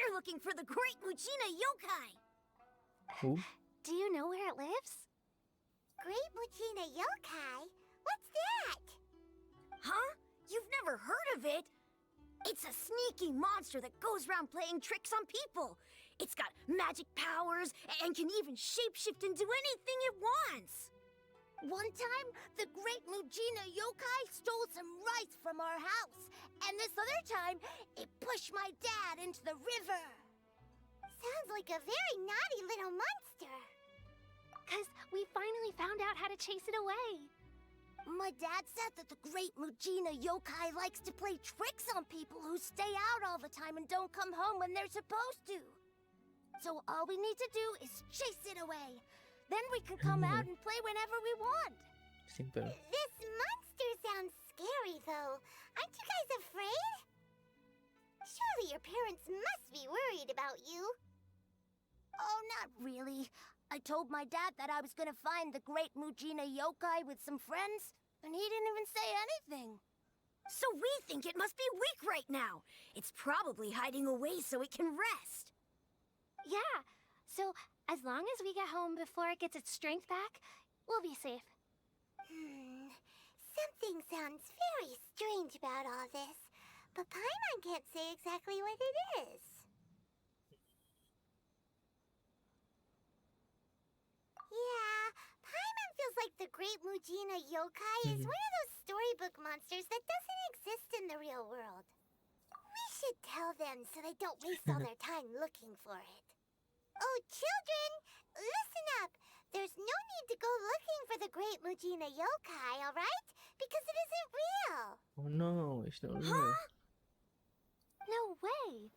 We're looking for the Great Mujina Yokai! Who? Do you know where it lives? Great Mujina Yokai? What's that? Huh? You've never heard of it? It's a sneaky monster that goes around playing tricks on people. It's got magic powers and can even shapeshift into anything it wants. One time, the Great Mujina Yokai stole some rice from our house. And this other time, it pushed my dad into the river. Sounds like a very naughty little monster. 'Cause we finally found out how to chase it away. My dad said that the Great Mujina Yokai likes to play tricks on people who stay out all the time and don't come home when they're supposed to. So all we need to do is chase it away. Then we can come out and play whenever we want. Simple. This monster sounds scary, though. Aren't you guys afraid? Surely your parents must be worried about you. Oh, not really. I told my dad that I was gonna find the Great Mujina Yokai with some friends, and he didn't even say anything. So we think it must be weak right now. It's probably hiding away so it can rest. Yeah, so as long as we get home before it gets its strength back, we'll be safe. Something sounds very strange about all this, but Paimon can't say exactly what it is. Yeah, Paimon feels like the Great Mujina Yokai is one of those storybook monsters that doesn't exist in the real world. We should tell them so they don't waste all their time looking for it. Oh, children, listen up. There's no need to go looking for the Great Mujina Yokai, all right? Because it isn't real. Oh no, it's not real. No way!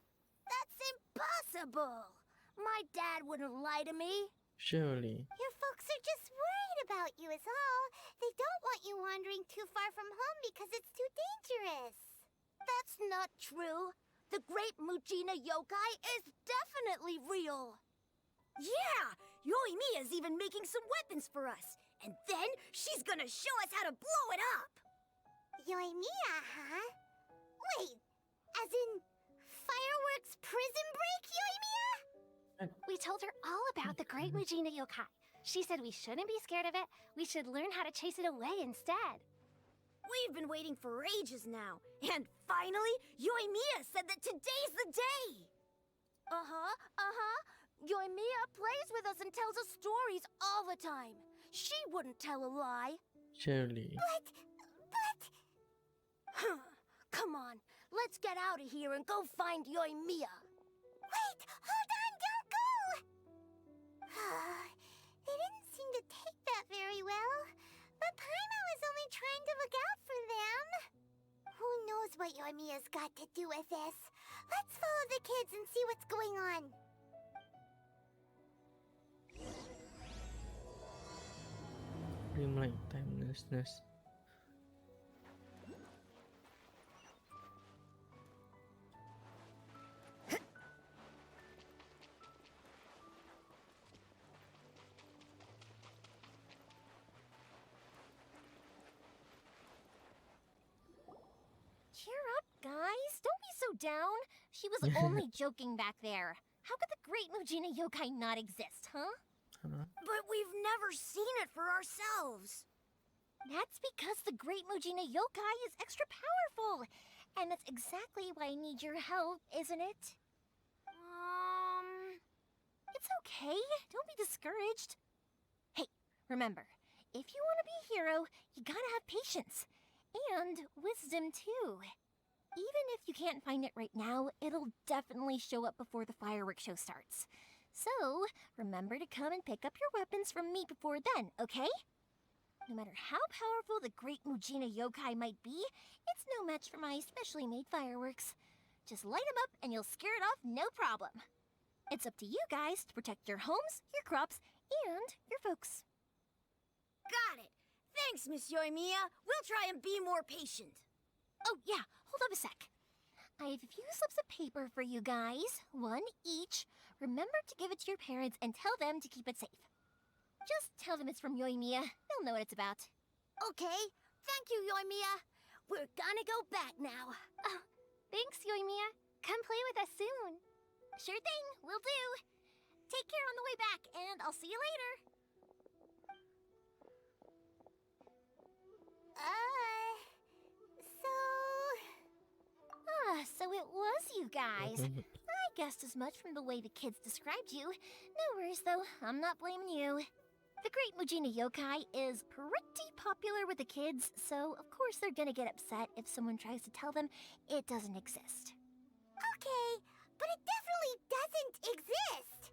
That's impossible. My dad wouldn't lie to me. Surely. Your folks are just worried about you is all. They don't want you wandering too far from home because it's too dangerous. That's not true. The Great Mujina Yokai is definitely real. Yeah! Yoimiya's even making some weapons for us. And then she's gonna show us how to blow it up! Yoimiya, huh? Wait, as in Firework's prison break, Yoimiya? We told her all about the Great Mujina Yokai. She said we shouldn't be scared of it. We should learn how to chase it away instead. We've been waiting for ages now. And finally, Yoimiya said that today's the day! Yoimiya plays with us and tells us stories all the time. She wouldn't tell a lie. Surely. But... Come on, let's get out of here and go find Yoimiya. Wait, hold on, don't go! They didn't seem to take that very well. But Paimon was only trying to look out for them. Who knows what Yoimiya's got to do with this? Let's follow the kids and see what's going on. Dreamlike, timelessness. Cheer up, guys. Don't be so down. She was only joking back there. How could the Great Mujina Yokai not exist, huh? But we've never seen it for ourselves. That's because the Great Mujina Yokai is extra powerful. And that's exactly why I need your help, isn't it? It's okay. Don't be discouraged. Hey, remember, if you want to be a hero, you gotta have patience. And wisdom, too. Even if you can't find it right now, it'll definitely show up before the firework show starts. So, remember to come and pick up your weapons from me before then, okay? No matter how powerful the Great Mujina Yokai might be, it's no match for my specially made fireworks. Just light them up and you'll scare it off no problem. It's up to you guys to protect your homes, your crops, and your folks. Got it. Thanks, Miss Yoimiya. We'll try and be more patient. Oh, yeah, hold up a sec. I have a few slips of paper for you guys, one each. Remember to give it to your parents and tell them to keep it safe. Just tell them it's from Yoimiya. They'll know what it's about. Okay, thank you, Yoimiya. We're gonna go back now. Oh, thanks, Yoimiya. Come play with us soon. Sure thing, will do. Take care on the way back, and I'll see you later. So it was you guys. I guessed as much from the way the kids described you. No worries, though. I'm not blaming you. The Great Mujina Yokai is pretty popular with the kids, so of course they're gonna get upset if someone tries to tell them it doesn't exist. Okay, but it definitely doesn't exist,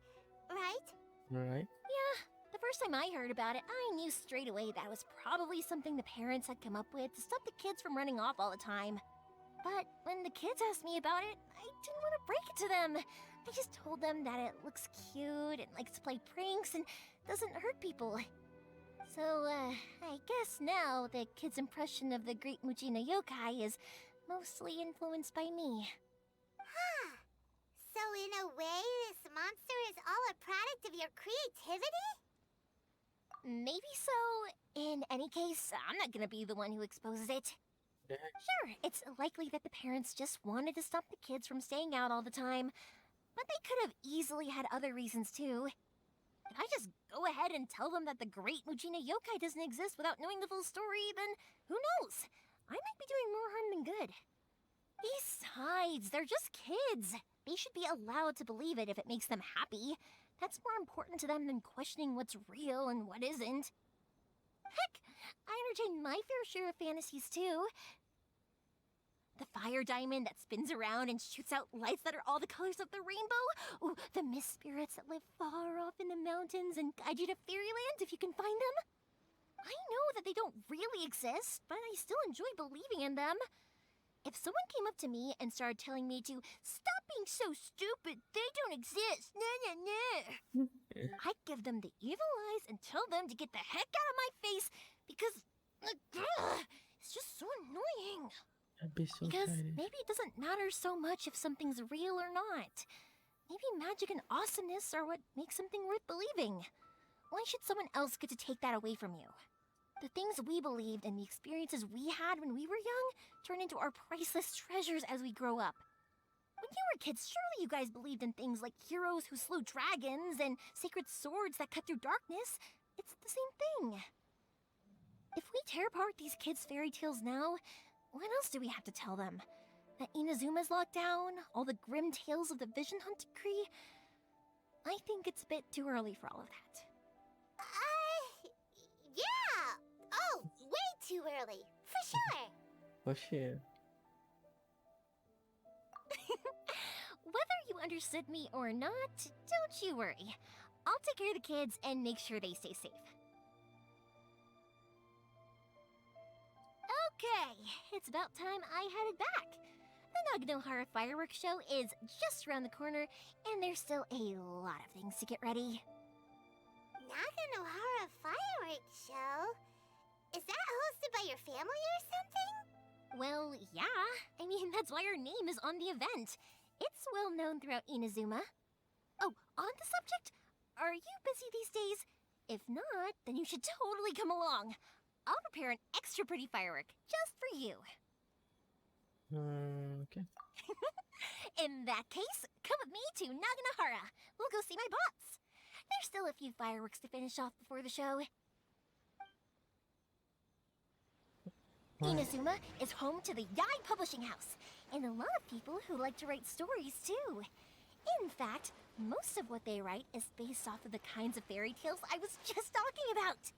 right? Right? Yeah, the first time I heard about it, I knew straight away that was probably something the parents had come up with to stop the kids from running off all the time. But when the kids asked me about it, I didn't want to break it to them. I just told them that it looks cute and likes to play pranks and doesn't hurt people. So, I guess now the kids' impression of the Great Mujina Yokai is mostly influenced by me. Huh. So in a way, this monster is all a product of your creativity? Maybe so. In any case, I'm not gonna be the one who exposes it. Sure, it's likely that the parents just wanted to stop the kids from staying out all the time, but they could have easily had other reasons too. If I just go ahead and tell them that the Great Mujina Yokai doesn't exist without knowing the full story, then who knows? I might be doing more harm than good. Besides, they're just kids. They should be allowed to believe it if it makes them happy. That's more important to them than questioning what's real and what isn't. Heck, I entertain my fair share of fantasies too. The fire diamond that spins around and shoots out lights that are all the colors of the rainbow. Ooh, the mist spirits that live far off in the mountains and guide you to fairyland if you can find them. I know that they don't really exist, but I still enjoy believing in them. If someone came up to me and started telling me to stop being so stupid, they don't exist, I'd give them the evil eyes and tell them to get the heck out of my face because it's just so annoying. I'd be so Because excited. maybe it doesn't matter so much if something's real or not. Maybe magic and awesomeness are what makes something worth believing. Why should someone else get to take that away from you? The things we believed and the experiences we had when we were young turn into our priceless treasures as we grow up. When you were kids, surely you guys believed in things like heroes who slew dragons and sacred swords that cut through darkness. It's the same thing. If we tear apart these kids' fairy tales now, what else do we have to tell them? That Inazuma's locked down? All the grim tales of the Vision Hunt decree? I think it's a bit too early for all of that. Yeah! Oh, way too early, for sure! For sure. Whether you understood me or not, don't you worry. I'll take care of the kids and make sure they stay safe. Okay, it's about time I headed back. The Naganohara Fireworks show is just around the corner, and there's still a lot of things to get ready. Naganohara Fireworks Show? Is that hosted by your family or something? Well, yeah. I mean, that's why our name is on the event. It's well known throughout Inazuma. Oh, on the subject, are you busy these days? If not, then you should totally come along. I'll prepare an extra pretty firework just for you. Okay. In that case, come with me to Naganohara. We'll go see my bots. There's still a few fireworks to finish off before the show. Inazuma is home to the Yai Publishing House, and a lot of people who like to write stories too. In fact, most of what they write is based off of the kinds of fairy tales I was just talking about.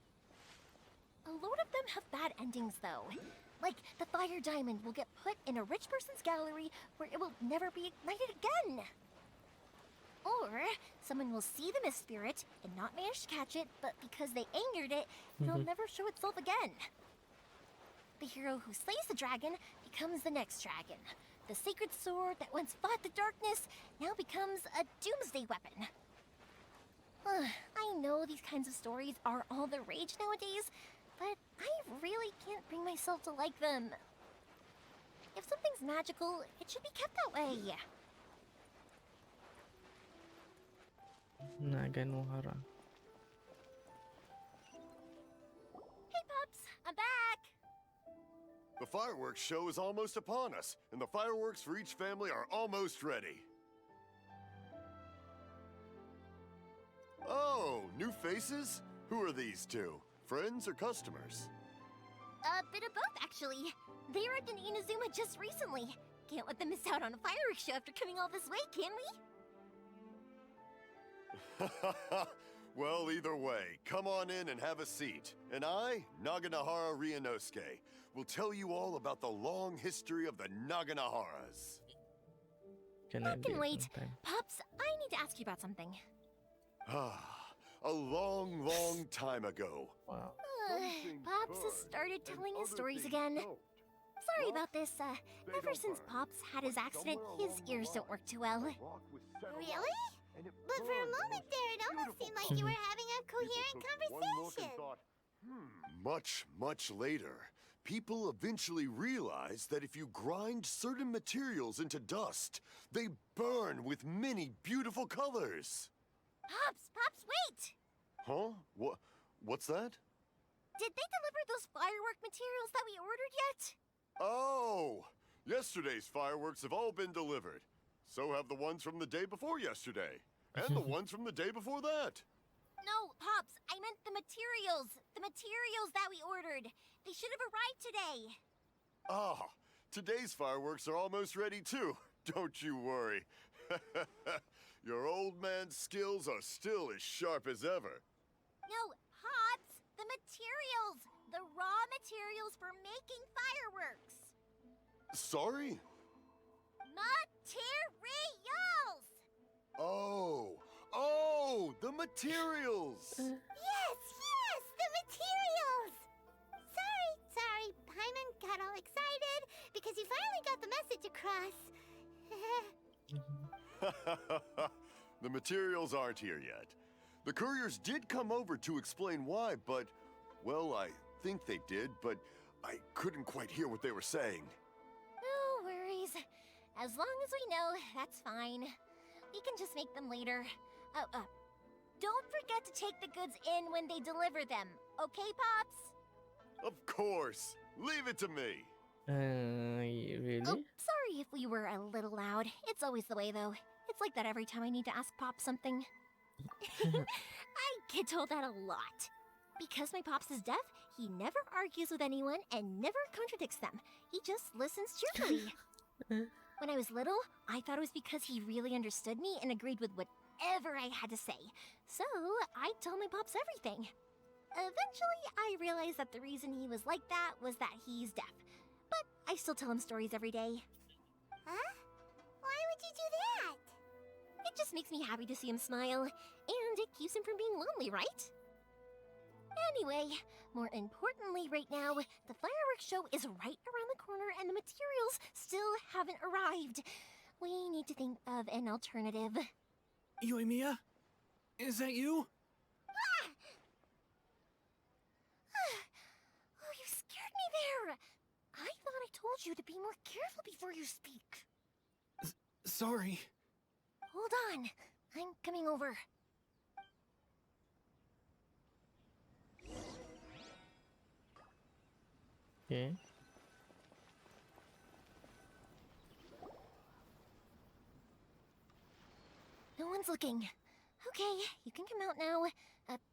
A lot of them have bad endings though. Like, the fire diamond will get put in a rich person's gallery where it will never be ignited again. Or, someone will see the mist spirit and not manage to catch it, but because they angered it, it'll never show itself again. The hero who slays the dragon becomes the next dragon. The sacred sword that once fought the darkness now becomes a doomsday weapon. I know these kinds of stories are all the rage nowadays, but I really can't bring myself to like them. If something's magical, it should be kept that way. Naganohara. Hey pups, I'm back! The fireworks show is almost upon us, and the fireworks for each family are almost ready. Oh, new faces? Who are these two? Friends or customers? A bit of both, actually. They arrived in Inazuma just recently. Can't let them miss out on a fireworks show after coming all this way, can we? Well, either way, come on in and have a seat. And I, Naganahara Ryunosuke, will tell you all about the long history of the Naganaharas. Can I I be can wait. sometime? Pops, I need to ask you about something. A long, long time ago. Wow. Pops has started telling his stories again. Sorry about this. Ever since Pops had his accident, his ears don't work too well. Really? But for a moment there, it almost seemed like you were having a coherent conversation. Much, much later, people eventually realized that if you grind certain materials into dust, they burn with many beautiful colors. Pops, wait! Huh? What's that? Did they deliver those firework materials that we ordered yet? Oh! Yesterday's fireworks have all been delivered. So have the ones from the day before yesterday. And the ones from the day before that. No, Pops, I meant the materials. The materials that we ordered. They should have arrived today. Ah, today's fireworks are almost ready too. Don't you worry. Your old man's skills are still as sharp as ever. No, Pops, the materials. The raw materials for making fireworks. Sorry? Materials! Oh, the materials! Yes, the materials! Sorry, Paimon got all excited because he finally got the message across. The materials aren't here yet. The couriers did come over to explain why, but, well, I think they did, but I couldn't quite hear what they were saying. No worries. As long as we know, that's fine. We can just make them later. Don't forget to take the goods in when they deliver them, okay, Pops? Of course. Leave it to me. Really? Oh, sorry if we were a little loud. It's always the way, though. It's like that every time I need to ask Pop something. I get told that a lot. Because my Pops is deaf, he never argues with anyone and never contradicts them. He just listens cheerfully. When I was little, I thought it was because he really understood me and agreed with whatever I had to say. So, I told my Pops everything. Eventually, I realized that the reason he was like that was that he's deaf. But I still tell him stories every day. Huh? Why would you do that? It just makes me happy to see him smile, and it keeps him from being lonely, right? Anyway, more importantly right now, the fireworks show is right around the corner and the materials still haven't arrived. We need to think of an alternative. Yoimiya? Is that you? Oh, you scared me there! I thought I told you to be more careful before you speak. Sorry. Hold on, I'm coming over. Okay. No one's looking. Okay, you can come out now.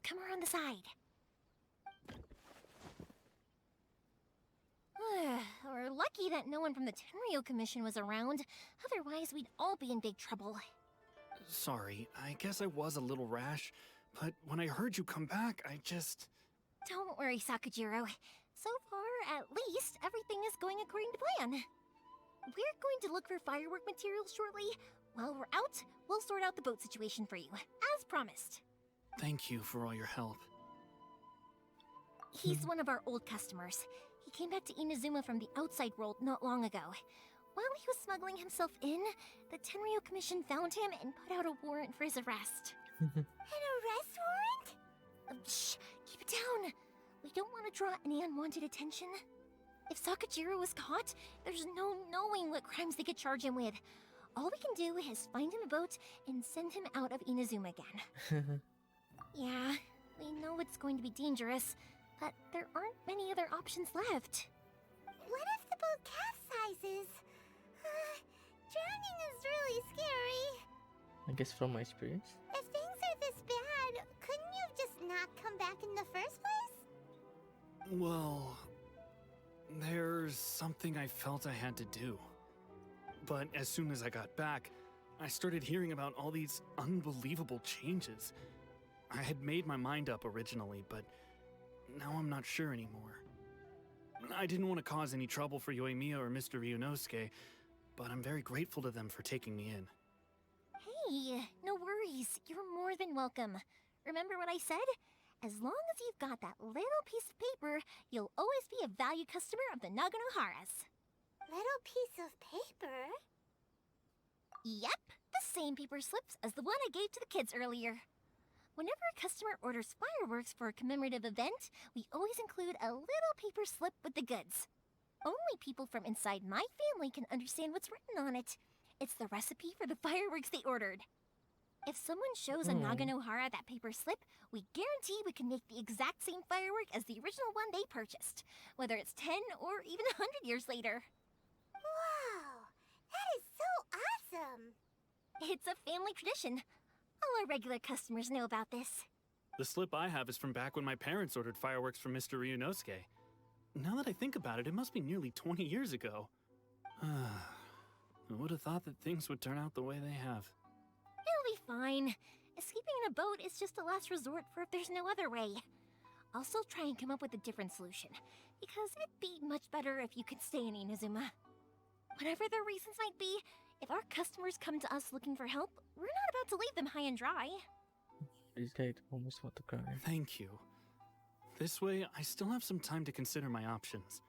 Come around the side. We're lucky that no one from the Tenryo Commission was around. Otherwise, we'd all be in big trouble. Sorry, I guess I was a little rash, but when I heard you come back, I just... Don't worry, Sakujiro. So far, at least, everything is going according to plan. We're going to look for firework materials shortly. While we're out, we'll sort out the boat situation for you, as promised. Thank you for all your help. He's one of our old customers. He came back to Inazuma from the outside world not long ago. While he was smuggling himself in, the Tenryo Commission found him and put out a warrant for his arrest. An arrest warrant? Shh! Keep it down! We don't want to draw any unwanted attention. If Sakujiro was caught, there's no knowing what crimes they could charge him with. All we can do is find him a boat and send him out of Inazuma again. Yeah, we know it's going to be dangerous, but there aren't many other options left. What if the boat capsizes? Drowning is really scary. I guess from my experience. If things are this bad, back in the first place? Well, there's something I felt I had to do. But as soon as I got back, I started hearing about all these unbelievable changes. I had made my mind up originally, but now I'm not sure anymore. I didn't want to cause any trouble for Yoimiya or Mr. Ryunosuke, but I'm very grateful to them for taking me in. Hey, no worries. You're more than welcome. Remember what I said? As long as you've got that little piece of paper, you'll always be a valued customer of the Naganoharas. Little piece of paper? Yep, the same paper slips as the one I gave to the kids earlier. Whenever a customer orders fireworks for a commemorative event, we always include a little paper slip with the goods. Only people from inside my family can understand what's written on it. It's the recipe for the fireworks they ordered. If someone shows a Naganohara that paper slip, we guarantee we can make the exact same firework as the original one they purchased, whether it's 10 or even 100 years later. Wow, that is so awesome! It's a family tradition. All our regular customers know about this. The slip I have is from back when my parents ordered fireworks from Mr. Ryunosuke. Now that I think about it, it must be nearly 20 years ago. I would have thought that things would turn out the way they have. It'll be fine. Escaping in a boat is just a last resort for if there's no other way. I'll still try and come up with a different solution, because it'd be much better if you could stay in Inazuma. Whatever their reasons might be, if our customers come to us looking for help, we're not about to leave them high and dry. These guys almost want to cry. Thank you. This way, I still have some time to consider my options.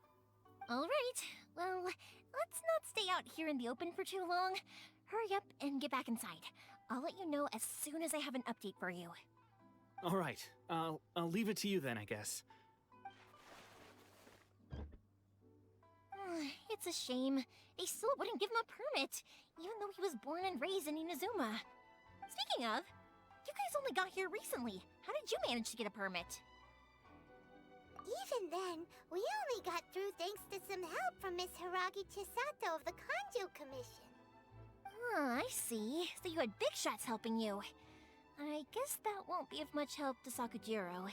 All right, well, let's not stay out here in the open for too long. Hurry up and get back inside. I'll let you know as soon as I have an update for you. All right, I'll leave it to you then, I guess. It's a shame. They still wouldn't give him a permit, even though he was born and raised in Inazuma. Speaking of, you guys only got here recently. How did you manage to get a permit? Even then, we only got through thanks to some help from Miss Hiragi Chisato of the Kanjo Commission. I see. So you had big shots helping you. I guess that won't be of much help to Sakujiro.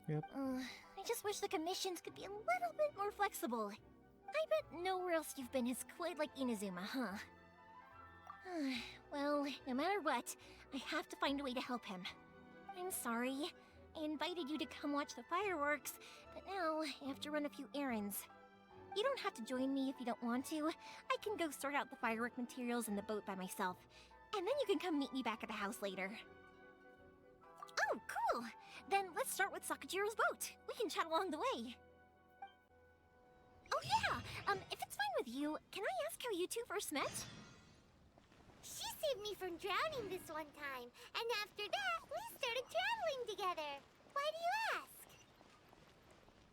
Yep. I just wish the commissions could be a little bit more flexible. I bet nowhere else you've been has quite like Inazuma, huh? Well, no matter what, I have to find a way to help him. I'm sorry. I invited you to come watch the fireworks, but now I have to run a few errands. You don't have to join me if you don't want to. I can go sort out the firework materials in the boat by myself, and then you can come meet me back at the house later. Oh, cool! Then let's start with Sakujiro's boat. We can chat along the way. Oh yeah! If it's fine with you, can I ask how you two first met? She saved me from drowning this one time, and after that, we started traveling together. Why do you ask?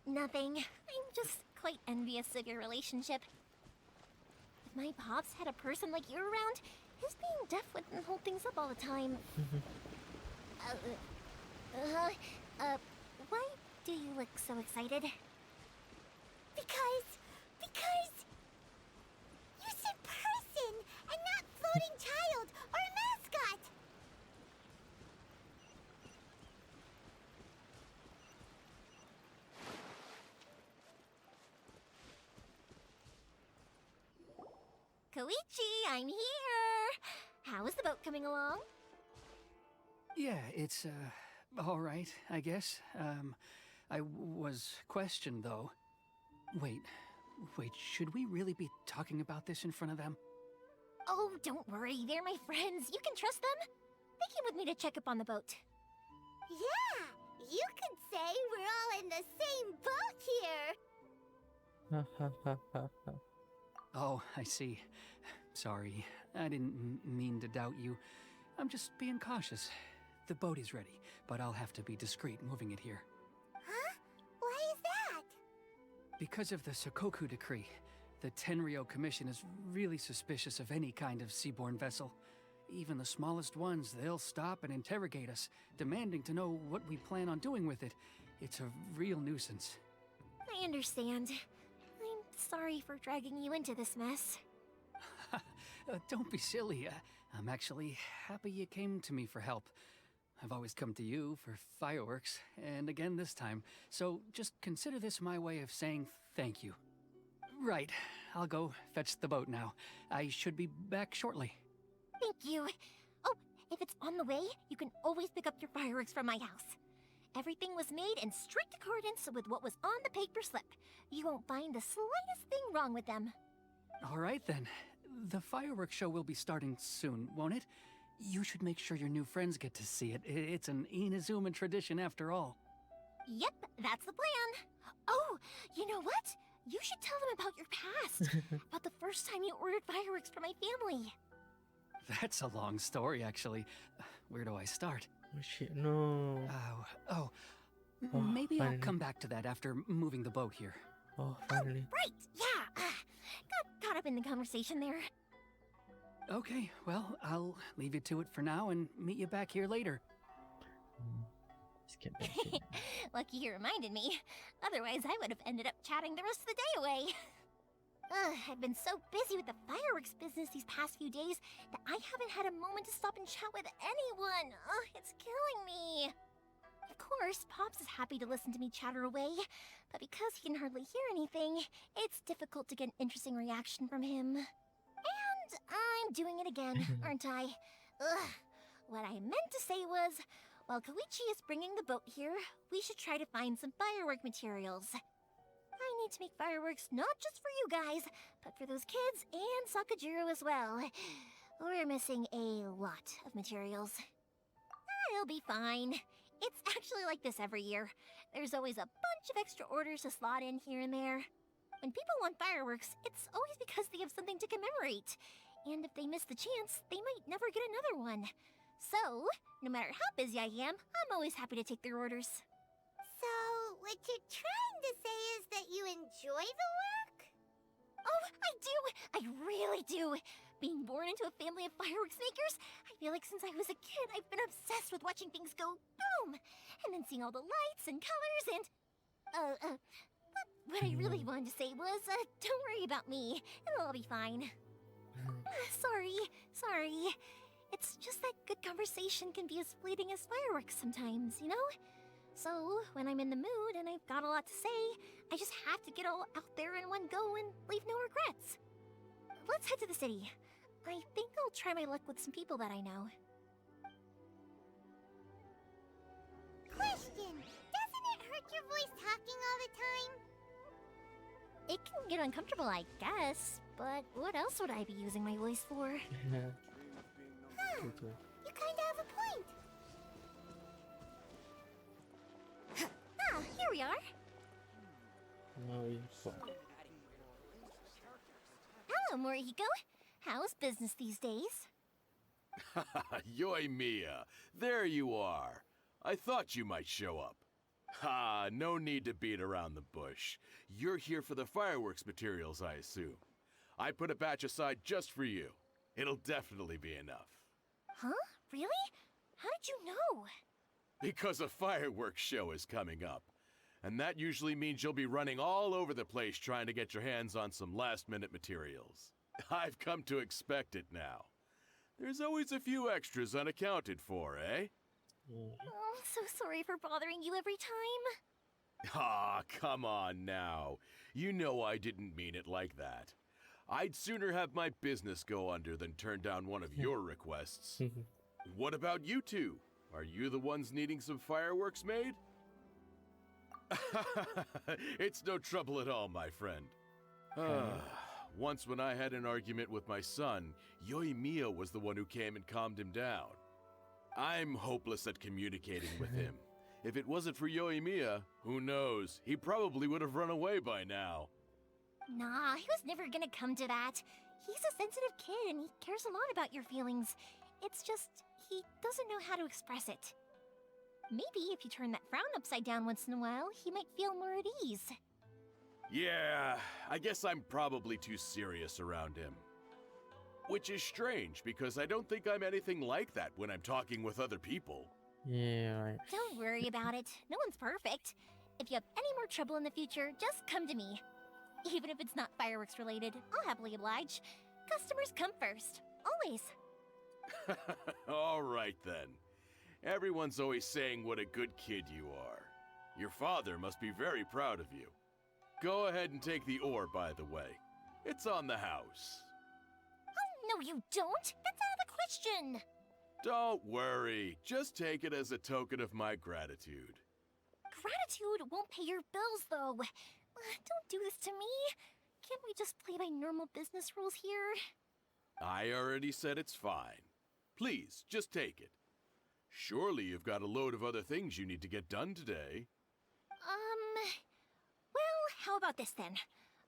Nothing. I'm just quite envious of your relationship. If my pops had a person like you around, his being deaf wouldn't hold things up all the time. Why do you look so excited? Because... You said person, and not floating child, or mascot! Koichi, I'm here! How is the boat coming along? Yeah, it's, all right, I guess. I was questioned, though. Wait, should we really be talking about this in front of them? Oh, don't worry, they're my friends. You can trust them. They came with me to check up on the boat. Yeah, you could say we're all in the same boat here. Oh, I see. Sorry, I didn't mean to doubt you. I'm just being cautious. The boat is ready, but I'll have to be discreet moving it here. Huh? Why is that? Because of the Sokoku Decree, the Tenryo Commission is really suspicious of any kind of seaborne vessel. Even the smallest ones, they'll stop and interrogate us, demanding to know what we plan on doing with it. It's a real nuisance. I understand. I'm sorry for dragging you into this mess. Don't be silly. I'm actually happy you came to me for help. I've always come to you for fireworks, and again this time, so just consider this my way of saying thank you. Right, I'll go fetch the boat now. I should be back shortly. Thank you. Oh, if it's on the way, you can always pick up your fireworks from my house. Everything was made in strict accordance with what was on the paper slip. You won't find the slightest thing wrong with them. All right then. The fireworks show will be starting soon, won't it? You should make sure your new friends get to see it. It's an Inazuma tradition after all. Yep, that's the plan. Oh, you know what? You should tell them about your past. About the first time you ordered fireworks for my family. That's a long story, actually. Where do I start? Oh shit, no. Oh, Oh, maybe I'll finally. come back to that after moving the boat here. Oh, finally. Right, yeah. Got caught up in the conversation there. Okay, well, I'll leave you to it for now and meet you back here later. Skip that shit. Lucky you reminded me. Otherwise, I would have ended up chatting the rest of the day away. I've been so busy with the fireworks business these past few days that I haven't had a moment to stop and chat with anyone. It's killing me. Of course, Pops is happy to listen to me chatter away, but because he can hardly hear anything, it's difficult to get an interesting reaction from him. And I'm doing it again, aren't I? What I meant to say was, while Koichi is bringing the boat here, we should try to find some firework materials. I need to make fireworks not just for you guys, but for those kids and Sakajiro as well. We're missing a lot of materials. It'll be fine. It's actually like this every year. There's always a bunch of extra orders to slot in here and there. When people want fireworks, it's always because they have something to commemorate. And if they miss the chance, they might never get another one. So, no matter how busy I am, I'm always happy to take their orders. So, what you're trying to say is that you enjoy the work? Oh, I do! I really do! Being born into a family of fireworks makers, I feel like since I was a kid, I've been obsessed with watching things go boom! And then seeing all the lights and colors and... But what I really wanted to say was, don't worry about me. It'll all be fine. Sorry. It's just that good conversation can be as fleeting as fireworks sometimes, you know? So, when I'm in the mood and I've got a lot to say, I just have to get all out there in one go and leave no regrets. Let's head to the city. I think I'll try my luck with some people that I know. Question! Doesn't it hurt your voice talking all the time? It can get uncomfortable, I guess, but what else would I be using my voice for? Yeah. You kinda have a point. Here we are. No, you fuck. Hello, Morihiko. How's business these days? Yoimiya, there you are. I thought you might show up. Ha, no need to beat around the bush. You're here for the fireworks materials, I assume. I put a batch aside just for you. It'll definitely be enough. Huh? Really? How did you know? Because a fireworks show is coming up. And that usually means you'll be running all over the place trying to get your hands on some last-minute materials. I've come to expect it now. There's always a few extras unaccounted for, eh? Oh, I'm so sorry for bothering you every time. Ah, come on now. You know I didn't mean it like that. I'd sooner have my business go under than turn down one of your requests. What about you two? Are you the ones needing some fireworks made? It's no trouble at all, my friend. Once when I had an argument with my son, Yoimiya was the one who came and calmed him down. I'm hopeless at communicating with him. If it wasn't for Yoimiya, who knows, he probably would have run away by now. Nah, he was never gonna come to that. He's a sensitive kid and he cares a lot about your feelings. It's just, he doesn't know how to express it. Maybe if you turn that frown upside down once in a while, he might feel more at ease. Yeah, I guess I'm probably too serious around him. Which is strange, because I don't think I'm anything like that when I'm talking with other people. Yeah, right. Don't worry about it. No one's perfect. If you have any more trouble in the future, just come to me. Even if it's not fireworks related, I'll happily oblige. Customers come first. Always. All right then. Everyone's always saying what a good kid you are. Your father must be very proud of you. Go ahead and take the ore, by the way. It's on the house. Oh, no, you don't. That's out of the question. Don't worry. Just take it as a token of my gratitude. Gratitude won't pay your bills, though. Don't do this to me. Can't we just play by normal business rules here? I already said it's fine. Please, just take it. Surely you've got a load of other things you need to get done today. Well, how about this then?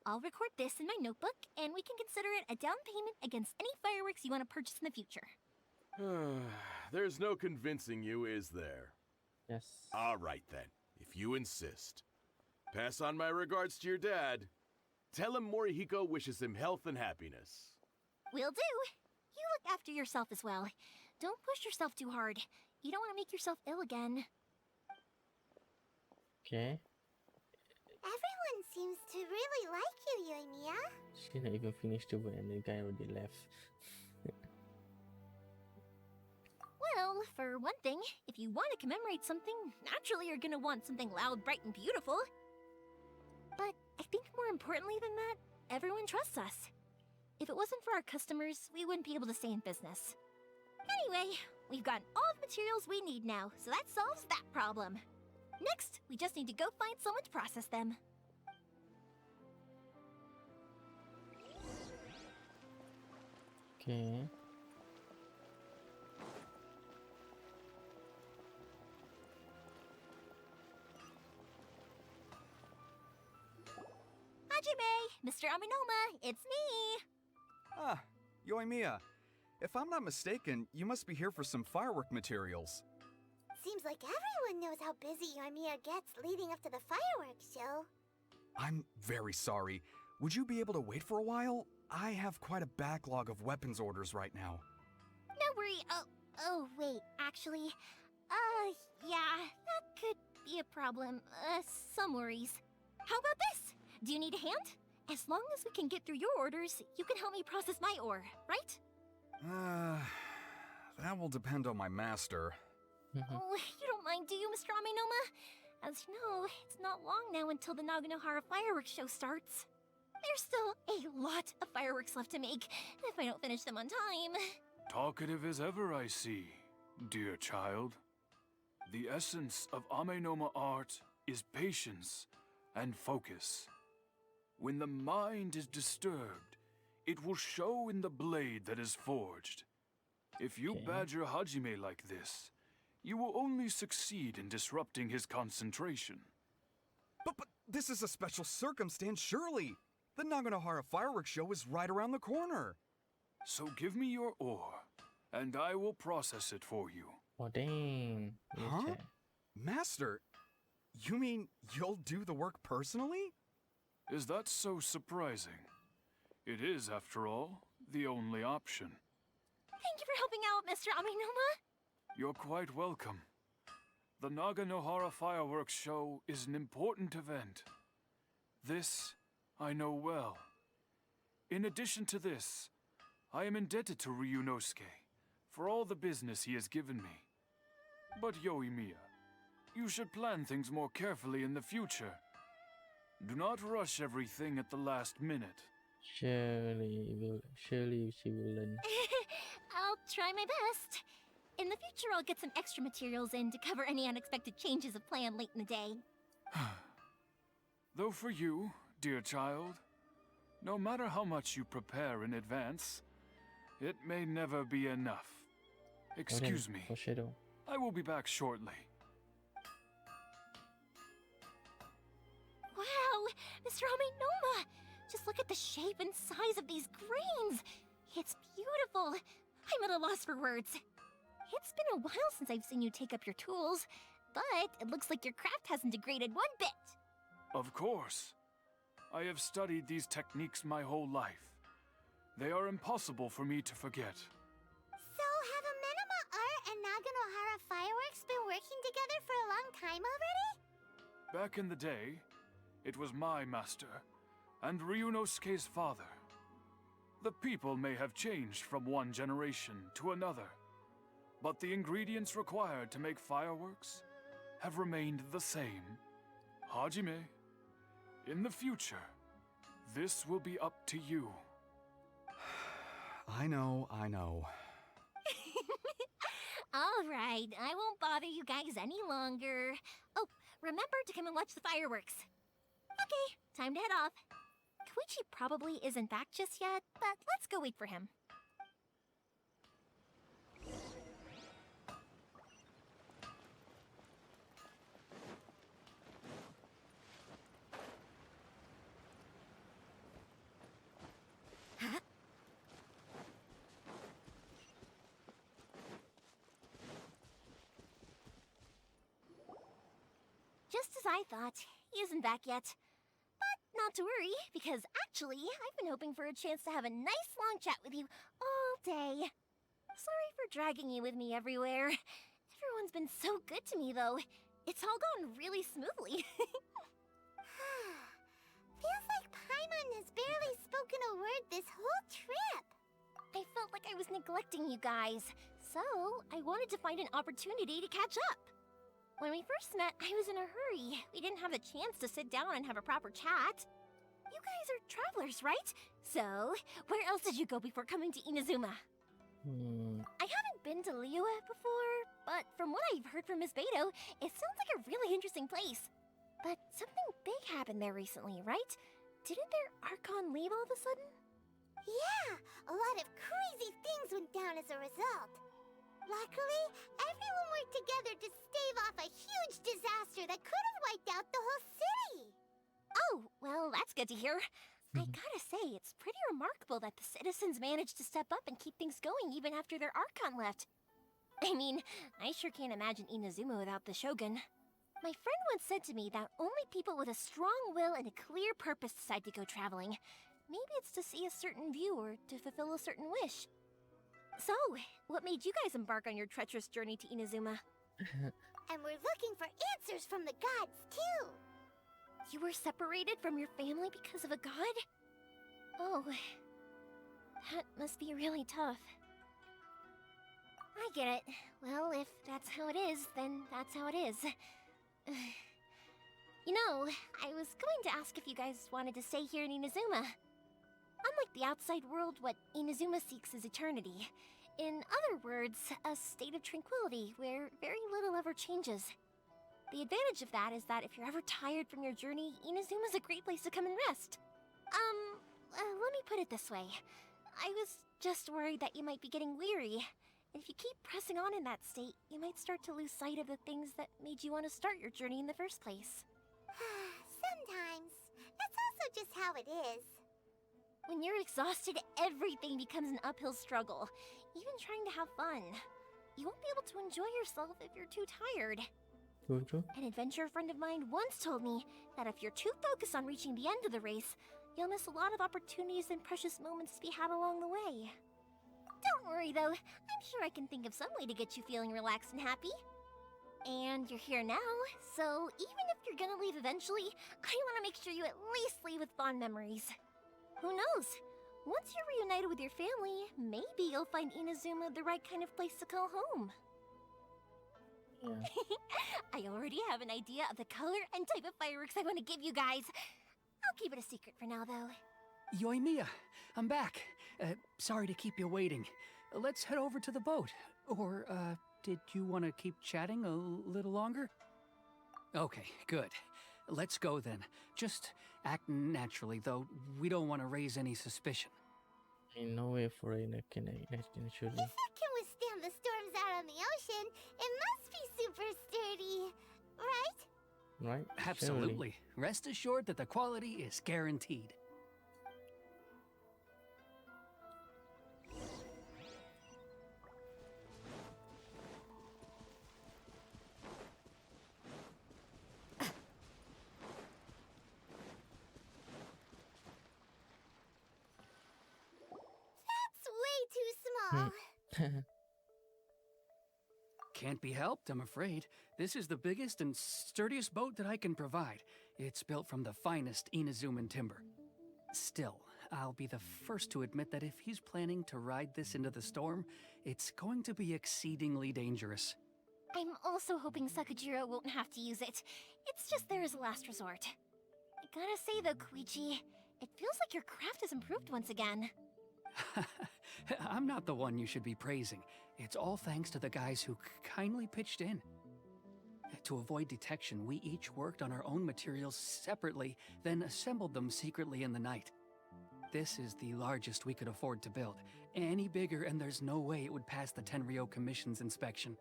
I'll record this in my notebook, and we can consider it a down payment against any fireworks you want to purchase in the future. There's no convincing you, is there? Yes. All right then, if you insist. Pass on my regards to your dad. Tell him Morihiko wishes him health and happiness. Will do. You look after yourself as well. Don't push yourself too hard. You don't want to make yourself ill again. Okay. Everyone seems to really like you, Yoimiya. She not even finished the word and the guy already left. Well, for one thing, if you want to commemorate something, naturally you're gonna want something loud, bright, and beautiful. But I think more importantly than that, everyone trusts us. If it wasn't for our customers, we wouldn't be able to stay in business. Anyway, we've got all the materials we need now, so that solves that problem. Next, we just need to go find someone to process them. Okay. Hajime, Mr. Aminoma, it's me! Ah, Yoimiya. If I'm not mistaken, you must be here for some firework materials. Seems like everyone knows how busy Yoimiya gets leading up to the fireworks show. I'm very sorry. Would you be able to wait for a while? I have quite a backlog of weapons orders right now. No worry. Oh, wait, actually, yeah, that could be a problem. Some worries. How about this? Do you need a hand? As long as we can get through your orders, you can help me process my ore, right? That will depend on my master. Oh, you don't mind, do you, Mr. Aminoma? As you know, it's not long now until the Naganohara Fireworks show starts. There's still a lot of fireworks left to make, if I don't finish them on time. Talkative as ever, I see, dear child. The essence of Amenoma art is patience and focus. When the mind is disturbed, it will show in the blade that is forged. If you badger Hajime like this, you will only succeed in disrupting his concentration. But this is a special circumstance, surely. The Naganohara Fireworks show is right around the corner. So give me your ore, and I will process it for you. Oh dang. Huh? Okay. Master, you mean you'll do the work personally? Is that so surprising? It is, after all, the only option. Thank you for helping out, Mr. Aminoma. You're quite welcome. The Naganohara Fireworks show is an important event. This I know well. In addition to this, I am indebted to Ryunosuke for all the business he has given me. But Yoimiya, you should plan things more carefully in the future. Do not rush everything at the last minute. Surely she will learn. I'll try my best. In the future, I'll get some extra materials in to cover any unexpected changes of plan late in the day. Though for you, dear child, no matter how much you prepare in advance, it may never be enough. Excuse me. Foreshadow. I will be back shortly. Wow, Mr. Aminoma! Just look at the shape and size of these grains! It's beautiful! I'm at a loss for words. It's been a while since I've seen you take up your tools, but it looks like your craft hasn't degraded one bit. Of course. I have studied these techniques my whole life. They are impossible for me to forget. So have Amenoma Art and Naganohara Fireworks been working together for a long time already? Back in the day, it was my master, and Ryunosuke's father. The people may have changed from one generation to another, but the ingredients required to make fireworks have remained the same. Hajime, in the future, this will be up to you. I know. All right, I won't bother you guys any longer. Oh, remember to come and watch the fireworks. Okay, time to head off. Koichi probably isn't back just yet, but let's go wait for him. Huh? Just as I thought, he isn't back yet. But not to worry, because actually, I've been hoping for a chance to have a nice long chat with you all day. Sorry for dragging you with me everywhere. Everyone's been so good to me, though. It's all gone really smoothly. Feels like Paimon has barely spoken a word this whole trip. I felt like I was neglecting you guys, so I wanted to find an opportunity to catch up. When we first met, I was in a hurry. We didn't have the chance to sit down and have a proper chat. You guys are travelers, right? So, where else did you go before coming to Inazuma? I haven't been to Liyue before, but from what I've heard from Miss Beto, it sounds like a really interesting place. But something big happened there recently, right? Didn't their Archon leave all of a sudden? Yeah, a lot of crazy things went down as a result. Luckily, everyone worked together to stave off a huge disaster that could have wiped out the whole city. Oh, well, that's good to hear. I gotta say, it's pretty remarkable that the citizens managed to step up and keep things going even after their Archon left. I mean, I sure can't imagine Inazuma without the Shogun. My friend once said to me that only people with a strong will and a clear purpose decide to go traveling. Maybe it's to see a certain view or to fulfill a certain wish. So, what made you guys embark on your treacherous journey to Inazuma? And we're looking for answers from the gods, too. You were separated from your family because of a god? Oh, that must be really tough. I get it. Well, if that's how it is, then that's how it is. You know, I was going to ask if you guys wanted to stay here in Inazuma. Unlike the outside world, what Inazuma seeks is eternity. In other words, a state of tranquility where very little ever changes. The advantage of that is that if you're ever tired from your journey, Inazuma's a great place to come and rest. Let me put it this way. I was just worried that you might be getting weary. If you keep pressing on in that state, you might start to lose sight of the things that made you want to start your journey in the first place. Sometimes. That's also just how it is. When you're exhausted, everything becomes an uphill struggle. Even trying to have fun. You won't be able to enjoy yourself if you're too tired. True. An adventure friend of mine once told me that if you're too focused on reaching the end of the race, you'll miss a lot of opportunities and precious moments to be had along the way. Don't worry though, I'm sure I can think of some way to get you feeling relaxed and happy. And you're here now, so even if you're gonna leave eventually, I want to make sure you at least leave with fond memories. Who knows? Once you're reunited with your family, maybe you'll find Inazuma the right kind of place to call home. Yeah. I already have an idea of the color and type of fireworks I want to give you guys. I'll keep it a secret for now, though. Yoimiya, I'm back. Sorry to keep you waiting. Let's head over to the boat. Or, did you want to keep chatting a little longer? Okay, good. Let's go then. Just act naturally, though we don't want to raise any suspicion. In no way foreigner can actually. If it can withstand the storms out on the ocean, it must be super sturdy, right? Right? Absolutely. Rest assured that the quality is guaranteed. That's way too small. Can't be helped, I'm afraid. This is the biggest and sturdiest boat that I can provide. It's built from the finest Inazuman timber. Still, I'll be the first to admit that if he's planning to ride this into the storm, it's going to be exceedingly dangerous. I'm also hoping Sakajiro won't have to use it. It's just there as a last resort. I gotta say though, Koichi, it feels like your craft has improved once again. I'm not the one you should be praising. It's all thanks to the guys who kindly pitched in. To avoid detection, we each worked on our own materials separately, then assembled them secretly in the night. This is the largest we could afford to build. Any bigger and there's no way it would pass the Tenryou Commission's inspection.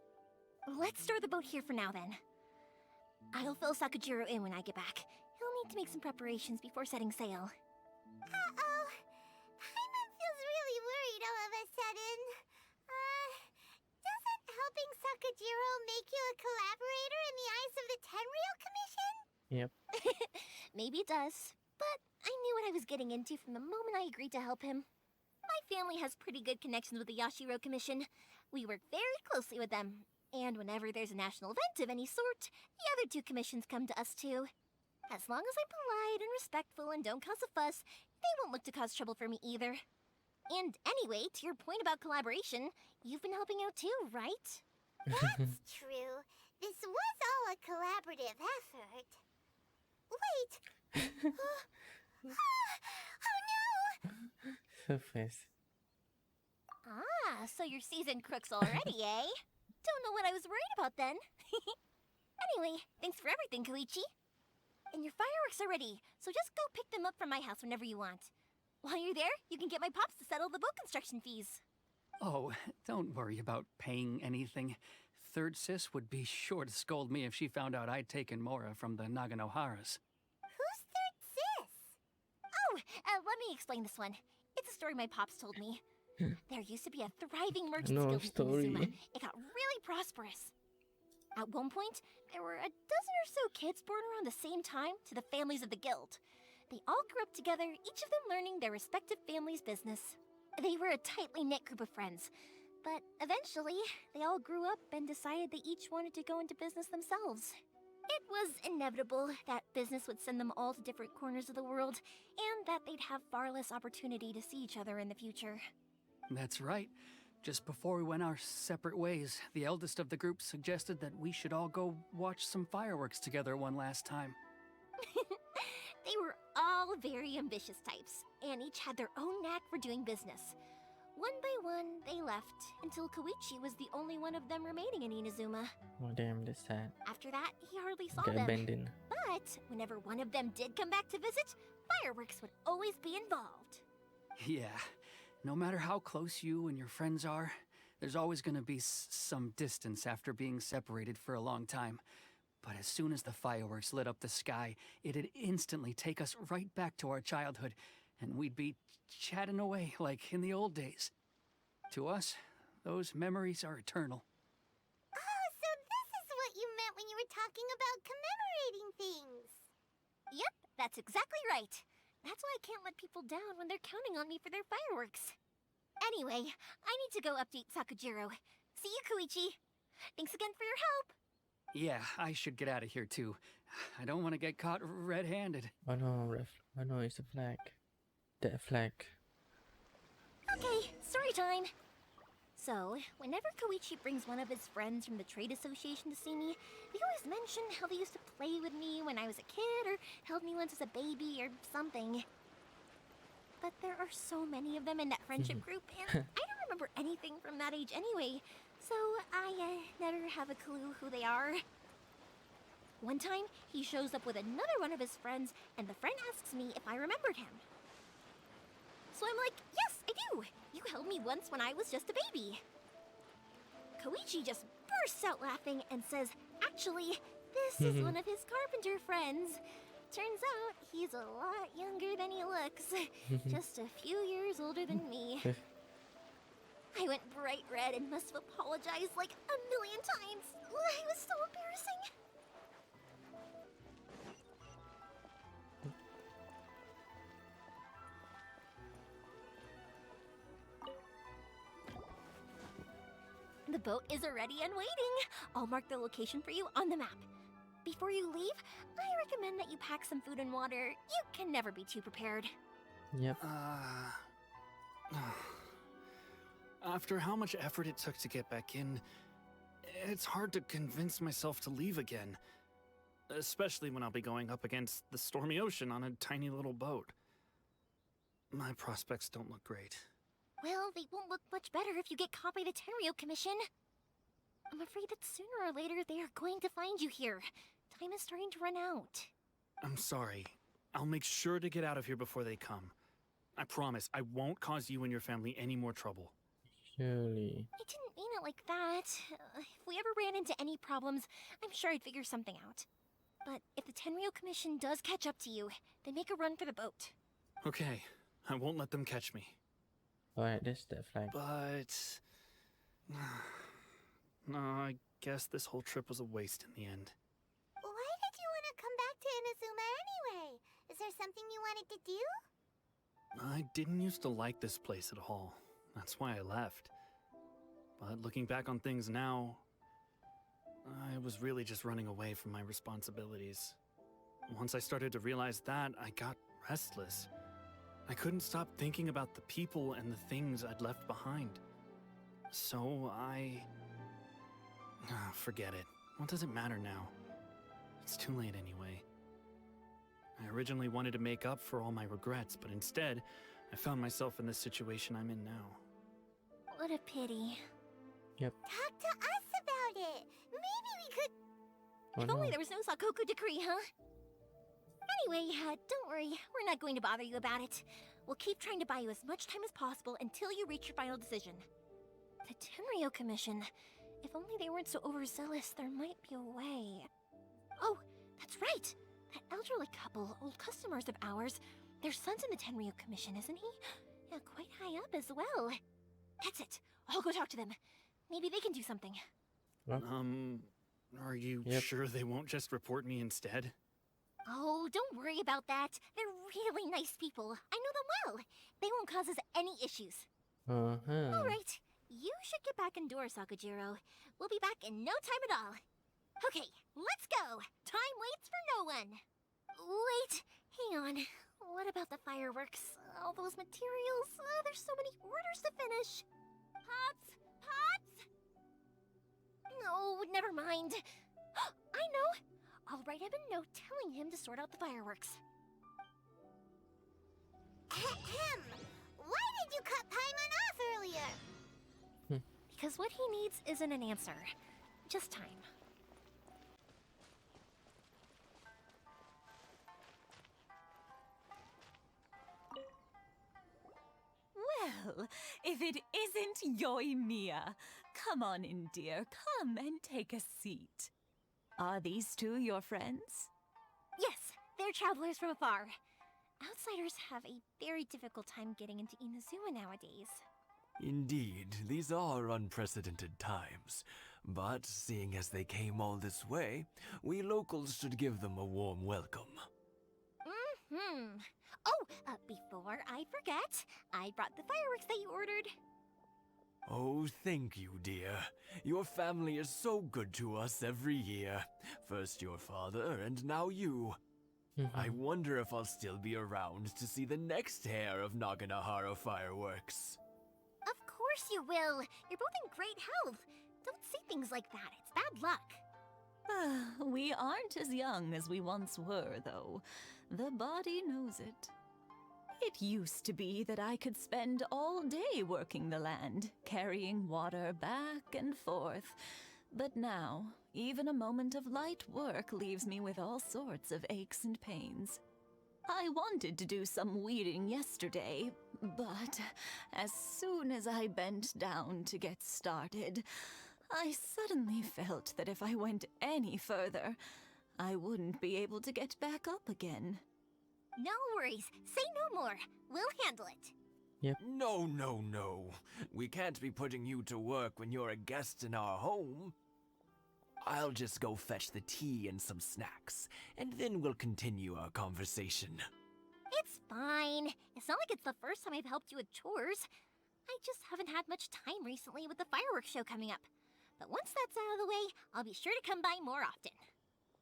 Let's store the boat here for now then. I'll fill Sakajiro in when I get back. He'll need to make some preparations before setting sail. Uh-oh. Paimon feels really worried all of a sudden. Doesn't helping Sakajiro make you a collaborator in the eyes of the Tenryou Commission? Yep. Maybe it does, but I knew what I was getting into from the moment I agreed to help him. My family has pretty good connections with the Yashiro Commission. We work very closely with them, and whenever there's a national event of any sort, the other two commissions come to us too. As long as I'm polite and respectful and don't cause a fuss, they won't look to cause trouble for me either. And anyway, to your point about collaboration, you've been helping out too, right? That's true. This was all a collaborative effort. Wait! Oh no! Surface. Ah, so you're seasoned crooks already, eh? Don't know what I was worried about then. Anyway, thanks for everything, Koichi. And your fireworks are ready, so just go pick them up from my house whenever you want. While you're there, you can get my pops to settle the boat construction fees. Oh, don't worry about paying anything. Third Sis would be sure to scold me if she found out I'd taken Mora from the Naganoharas. Who's Third Sis? Oh, let me explain this one. It's a story my pops told me. There used to be a thriving merchants No guild in story. Inazuma. It got really prosperous. At one point, there were a dozen or so kids born around the same time to the families of the guild. They all grew up together, each of them learning their respective family's business. They were a tightly knit group of friends. But eventually, they all grew up and decided they each wanted to go into business themselves. It was inevitable that business would send them all to different corners of the world, and that they'd have far less opportunity to see each other in the future. That's right. Just before we went our separate ways, the eldest of the group suggested that we should all go watch some fireworks together one last time. They were all very ambitious types, and each had their own knack for doing business. One by one, they left, until Koichi was the only one of them remaining in Inazuma. Oh damn, that's sad. After that, he hardly saw Get them. abandoned. But whenever one of them did come back to visit, fireworks would always be involved. Yeah, no matter how close you and your friends are, there's always gonna be some distance after being separated for a long time. But as soon as the fireworks lit up the sky, it'd instantly take us right back to our childhood, and we'd be chatting away like in the old days. To us, those memories are eternal. Oh, so this is what you meant when you were talking about commemorating things. Yep, that's exactly right. That's why I can't let people down when they're counting on me for their fireworks. Anyway, I need to go update Sakajiro. See you, Koichi. Thanks again for your help. Yeah, I should get out of here too. I don't want to get caught red-handed. Oh no, oh no, it's a flag. That flag. Okay, story time. So, whenever Koichi brings one of his friends from the trade association to see me, they always mention how they used to play with me when I was a kid or held me once as a baby or something. But there are so many of them in that friendship group, and I don't remember anything from that age anyway, so I never have a clue who they are. One time, he shows up with another one of his friends, and the friend asks me if I remembered him. So I'm like, yes, I do! You held me once when I was just a baby. Koichi just bursts out laughing and says, actually, this is one of his carpenter friends. Turns out he's a lot younger than he looks. Just a few years older than me. I went bright red and must have apologized like a million times. It was so embarrassing. The boat is ready and waiting. I'll mark the location for you on the map. Before you leave, I recommend that you pack some food and water. You can never be too prepared. Yep. After how much effort it took to get back in, it's hard to convince myself to leave again. Especially when I'll be going up against the stormy ocean on a tiny little boat. My prospects don't look great. Well, they won't look much better if you get caught by the Tenryou Commission. I'm afraid that sooner or later they are going to find you here. Time is starting to run out. I'm sorry. I'll make sure to get out of here before they come. I promise I won't cause you and your family any more trouble. Surely. I didn't mean it like that. If we ever ran into any problems, I'm sure I'd figure something out. But if the Tenryou Commission does catch up to you, then make a run for the boat. Okay, I won't let them catch me. Alright, that's that flag. But... no, I guess this whole trip was a waste in the end. Why did you want to come back to Inazuma anyway? Is there something you wanted to do? I didn't used to like this place at all. That's why I left. But looking back on things now, I was really just running away from my responsibilities. Once I started to realize that, I got restless. I couldn't stop thinking about the people and the things I'd left behind. So forget it. What does it matter now? It's too late anyway. I originally wanted to make up for all my regrets, but instead, I found myself in the situation I'm in now. What a pity. Yep. Talk to us about it. Maybe we could... Oh, If no. only there was no Sakoku decree, huh? Anyway, don't worry. We're not going to bother you about it. We'll keep trying to buy you as much time as possible until you reach your final decision. The Tenryou Commission. If only they weren't so overzealous, there might be a way. Oh, that's right! That elderly couple, old customers of ours, their son's in the Tenryou Commission, isn't he? Yeah, quite high up as well. That's it. I'll go talk to them. Maybe they can do something. Are you Yep. sure they won't just report me instead? Oh, don't worry about that. They're really nice people. I know them well. They won't cause us any issues. Uh-huh. All right. You should get back indoors, Sakujiro. We'll be back in no time at all. Okay, let's go. Time waits for no one. Wait, hang on. What about the fireworks? All those materials? There's so many orders to finish. Pots! Pots! No, never mind. I know. I'll write him a note telling him to sort out the fireworks. Ahem. Why did you cut Paimon off earlier? Because what he needs isn't an answer, just time. Well, if it isn't Yoimiya, come on in, dear. Come and take a seat. Are these two your friends? Yes, they're travelers from afar. Outsiders have a very difficult time getting into Inazuma nowadays. Indeed, these are unprecedented times. But seeing as they came all this way, we locals should give them a warm welcome. Oh, before I forget, I brought the fireworks that you ordered. Oh, thank you, dear. Your family is so good to us every year. First your father, and now you. I wonder if I'll still be around to see the next hair of Naganahara fireworks. Of course you will. You're both in great health. Don't say things like that. It's bad luck. We aren't as young as we once were, though. The body knows it. It used to be that I could spend all day working the land, carrying water back and forth. But now, even a moment of light work leaves me with all sorts of aches and pains. I wanted to do some weeding yesterday, but as soon as I bent down to get started, I suddenly felt that if I went any further, I wouldn't be able to get back up again. No worries. Say no more. We'll handle it. No, no, no. We can't be putting you to work when you're a guest in our home. I'll just go fetch the tea and some snacks, and then we'll continue our conversation. It's fine. It's not like it's the first time I've helped you with chores. I just haven't had much time recently with the fireworks show coming up. But once that's out of the way, I'll be sure to come by more often.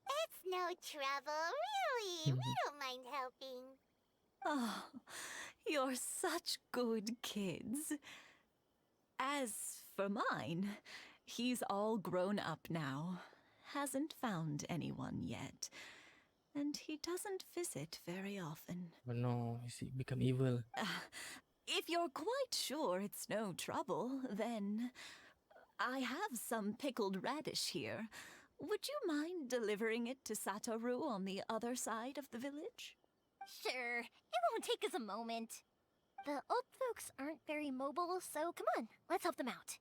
It's no trouble, really. We don't mind helping. Oh, you're such good kids. As for mine, he's all grown up now. Hasn't found anyone yet. And he doesn't visit very often. But no, he become evil. If you're quite sure it's no trouble, then I have some pickled radish here. Would you mind delivering it to Satoru on the other side of the village? Sure, it won't take us a moment. The old folks aren't very mobile, so come on, let's help them out.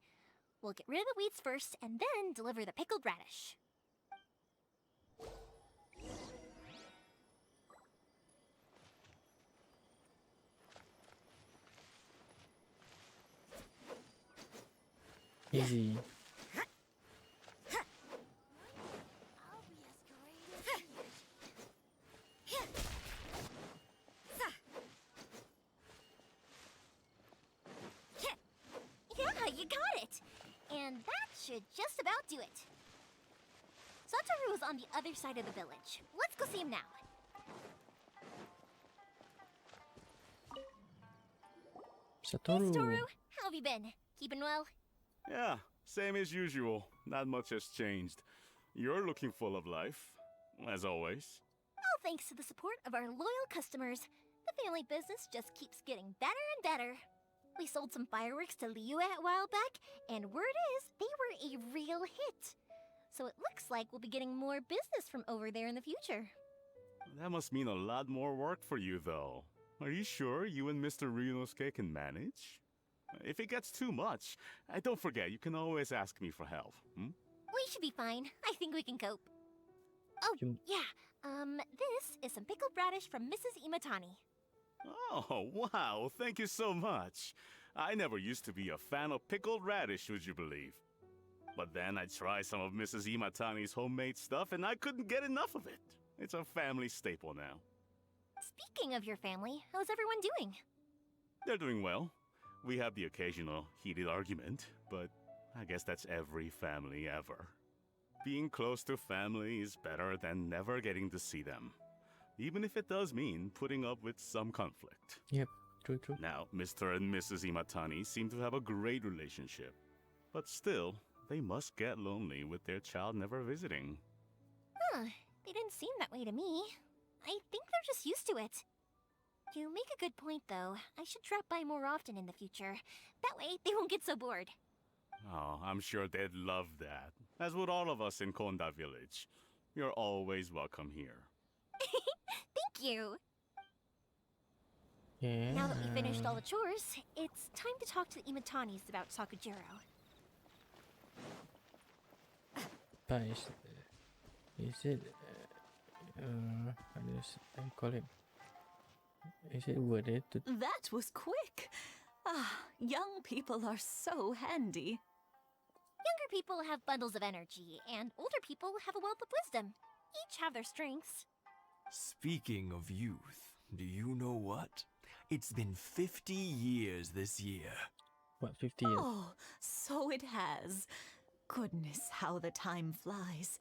We'll get rid of the weeds first, and then deliver the pickled radish. Easy. Yeah, you got it! And that should just about do it. Satoru is on the other side of the village. Let's go see him now. Satoru. Hey, Satoru, how have you been? Keeping well? Yeah, same as usual. Not much has changed. You're looking full of life, as always. All thanks to the support of our loyal customers. The family business just keeps getting better and better. We sold some fireworks to Liu a while back, and word is they were a real hit. So it looks like we'll be getting more business from over there in the future. That must mean a lot more work for you, though. Are you sure you and Mr. Ryunosuke can manage? If it gets too much, don't forget, you can always ask me for help. Hmm? We should be fine. I think we can cope. Oh, yeah. This is some pickled radish from Mrs. Imatani. Oh, wow, thank you so much. I never used to be a fan of pickled radish, would you believe? But then I tried some of Mrs. Imatani's homemade stuff and I couldn't get enough of it. It's a family staple now. Speaking of your family, how's everyone doing? They're doing well. We have the occasional heated argument, but I guess that's every family ever. Being close to family is better than never getting to see them, even if it does mean putting up with some conflict. Yep, true. Now, Mr. and Mrs. Imatani seem to have a great relationship, but still, they must get lonely with their child never visiting. Huh, they didn't seem that way to me. I think they're just used to it. You make a good point, though. I should drop by more often in the future. That way, they won't get so bored. Oh, I'm sure they'd love that, as would all of us in Konda Village. You're always welcome here. Thank you! Yeah. Now that we finished all the chores, it's time to talk to the Imatanis about Sakujiro. But is it how do you call it? Is it worth it to... That was quick. Ah, young people are so handy. Younger people have bundles of energy, and older people have a wealth of wisdom. Each have their strengths. Speaking of youth, do you know what? It's been 50 years this year. What, 50 years? Oh, so it has. Goodness, how the time flies.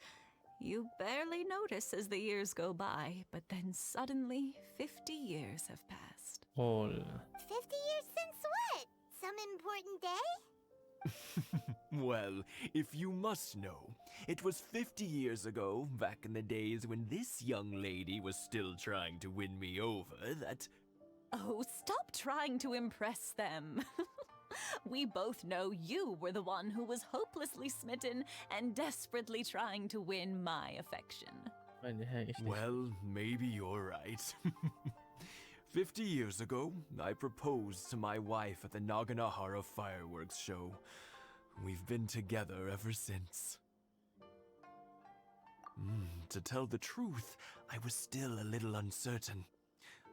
You barely notice as the years go by, but then suddenly 50 years have passed. Oh. 50 years since what? Some important day? Well, if you must know, it was 50 years ago, back in the days when this young lady was still trying to win me over, that... Oh, stop trying to impress them. We both know you were the one who was hopelessly smitten and desperately trying to win my affection. What the heck is this? Well, maybe you're right. 50 years ago, I proposed to my wife at the Naganahara Fireworks show. We've been together ever since. To tell the truth, I was still a little uncertain.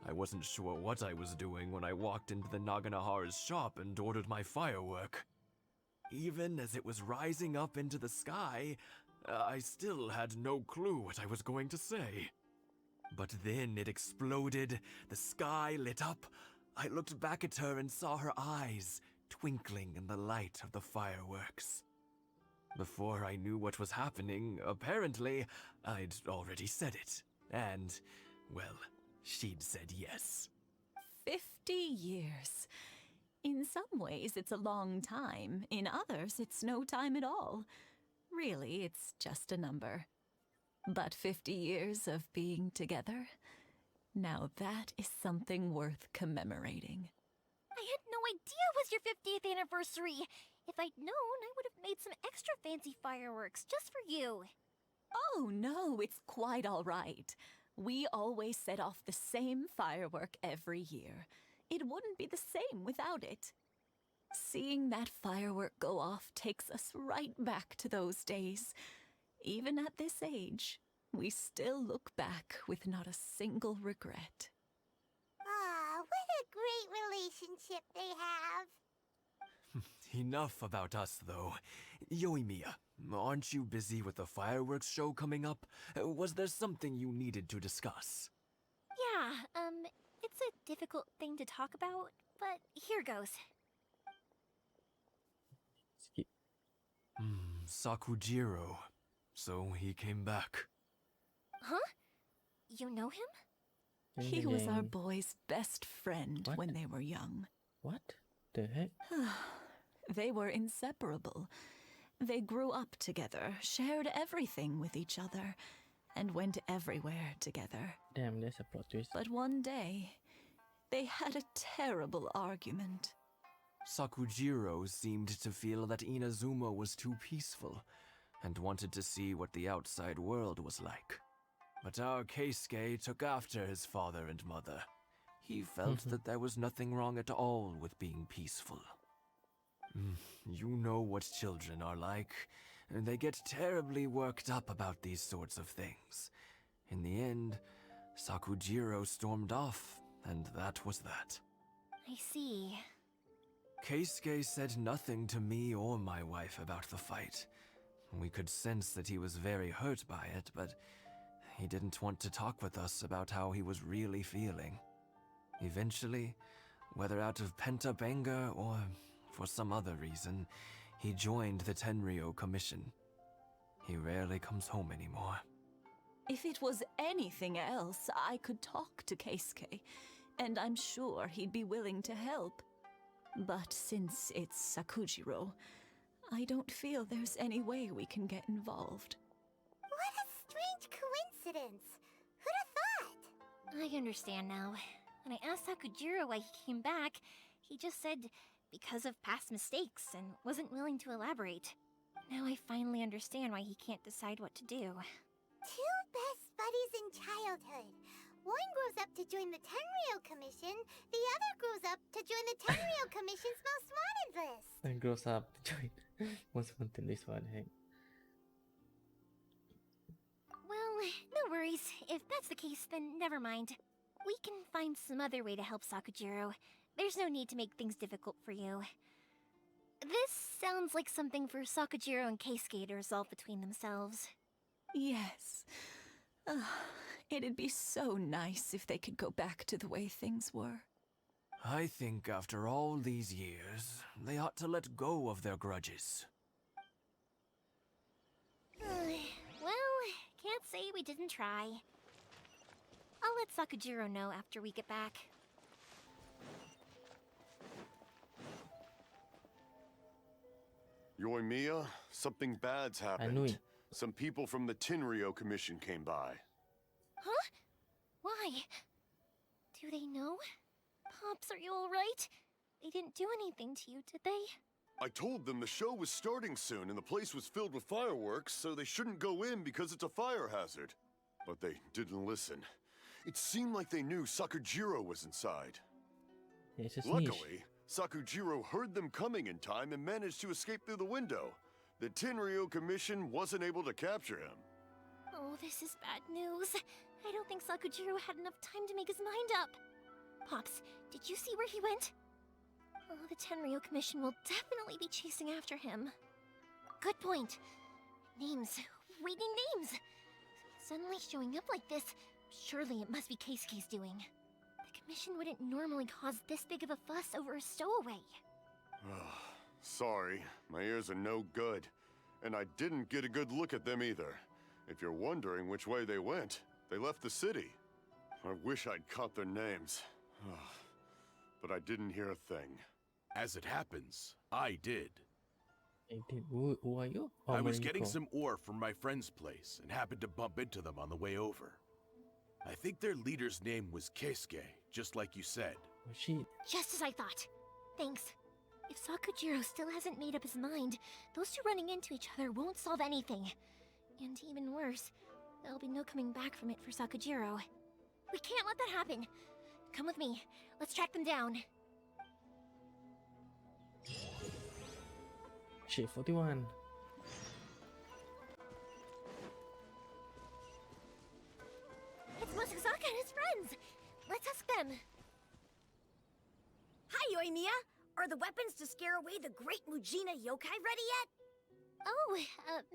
I wasn't sure what I was doing when I walked into the Naganahara's shop and ordered my firework. Even as it was rising up into the sky, I still had no clue what I was going to say. But then it exploded, the sky lit up. I looked back at her and saw her eyes twinkling in the light of the fireworks. Before I knew what was happening, apparently, I'd already said it. And, well, she'd said yes. 50 years. In some ways, it's a long time. In others, it's no time at all. Really, it's just a number. But 50 years of being together, now that is something worth commemorating. I had no idea it was your 50th anniversary. If I'd known, I would have made some extra fancy fireworks just for you. Oh, no, it's quite all right. We always set off the same firework every year. It wouldn't be the same without it. Seeing that firework go off takes us right back to those days. Even at this age, we still look back with not a single regret. Ah, what a great relationship they have. Enough about us, though. Yoimiya, aren't you busy with the fireworks show coming up? Was there something you needed to discuss? Yeah, it's a difficult thing to talk about, but here goes. Skip. Sakujiro. So he came back. Huh? You know him? He was our boy's best friend What? when they were young. What the heck? They were inseparable. They grew up together, shared everything with each other, and went everywhere together. Damn, there's a plot twist. But one day, they had a terrible argument. Sakujiro seemed to feel that Inazuma was too peaceful, and wanted to see what the outside world was like. But our Keisuke took after his father and mother. He felt that there was nothing wrong at all with being peaceful. You know what children are like. They get terribly worked up about these sorts of things. In the end, Sakujiro stormed off, and that was that. I see. Keisuke said nothing to me or my wife about the fight. We could sense that he was very hurt by it, but he didn't want to talk with us about how he was really feeling. Eventually, whether out of pent-up anger or for some other reason, he joined the Tenryou Commission. He rarely comes home anymore. If it was anything else, I could talk to Keisuke, and I'm sure he'd be willing to help. But since it's Sakujiro, I don't feel there's any way we can get involved. What a strange coincidence. Who'd have thought? I understand now. When I asked Sakujiro why he came back, he just said because of past mistakes and wasn't willing to elaborate. Now I finally understand why he can't decide what to do. Two best buddies in childhood. One grows up to join the Tenryou Commission, the other grows up to join the Tenryou Commission's most wanted list. And grows up to join most wanted list. What the heck? Well, no worries. If that's the case, then never mind. We can find some other way to help Sakujiro. There's no need to make things difficult for you. This sounds like something for Sakujiro and Keisuke to resolve between themselves. Yes. It'd be so nice if they could go back to the way things were. I think after all these years, they ought to let go of their grudges. Well, can't say we didn't try. I'll let Sakujiro know after we get back. Yoimiya, something bad's happened. I knew it. Some people from the Tenryou Commission came by. Huh? Why? Do they know? Pops, are you alright? They didn't do anything to you, did they? I told them the show was starting soon and the place was filled with fireworks, so they shouldn't go in because it's a fire hazard. But they didn't listen. It seemed like they knew Sakujiro was inside. Yeah, it's a sneeze. Luckily, Sakujiro heard them coming in time and managed to escape through the window. The Tenryou Commission wasn't able to capture him. Oh, this is bad news. I don't think Sakujiro had enough time to make his mind up. Pops, did you see where he went? Oh, the Tenryou Commission will definitely be chasing after him. Good point. Names. Reading names. Suddenly showing up like this, surely it must be Keisuke's doing. The Commission wouldn't normally cause this big of a fuss over a stowaway. Sorry, my ears are no good. And I didn't get a good look at them either. If you're wondering which way they went, they left the city. I wish I'd caught their names. but I didn't hear a thing. As it happens, I did. Who are you? Oh, I was Mariko. getting some ore from my friend's place and happened to bump into them on the way over. I think their leader's name was Keisuke, just like you said. Oh, shit. Just as I thought. Thanks. If Sakujiro still hasn't made up his mind, those two running into each other won't solve anything. And even worse, there'll be no coming back from it for Sakujiro. We can't let that happen. Come with me. Let's track them down. Shit, 41. It's Mochizaka and his friends. Let's ask them. Hi, Yoimiya! Are the weapons to scare away the great Mujina yokai ready yet? Oh,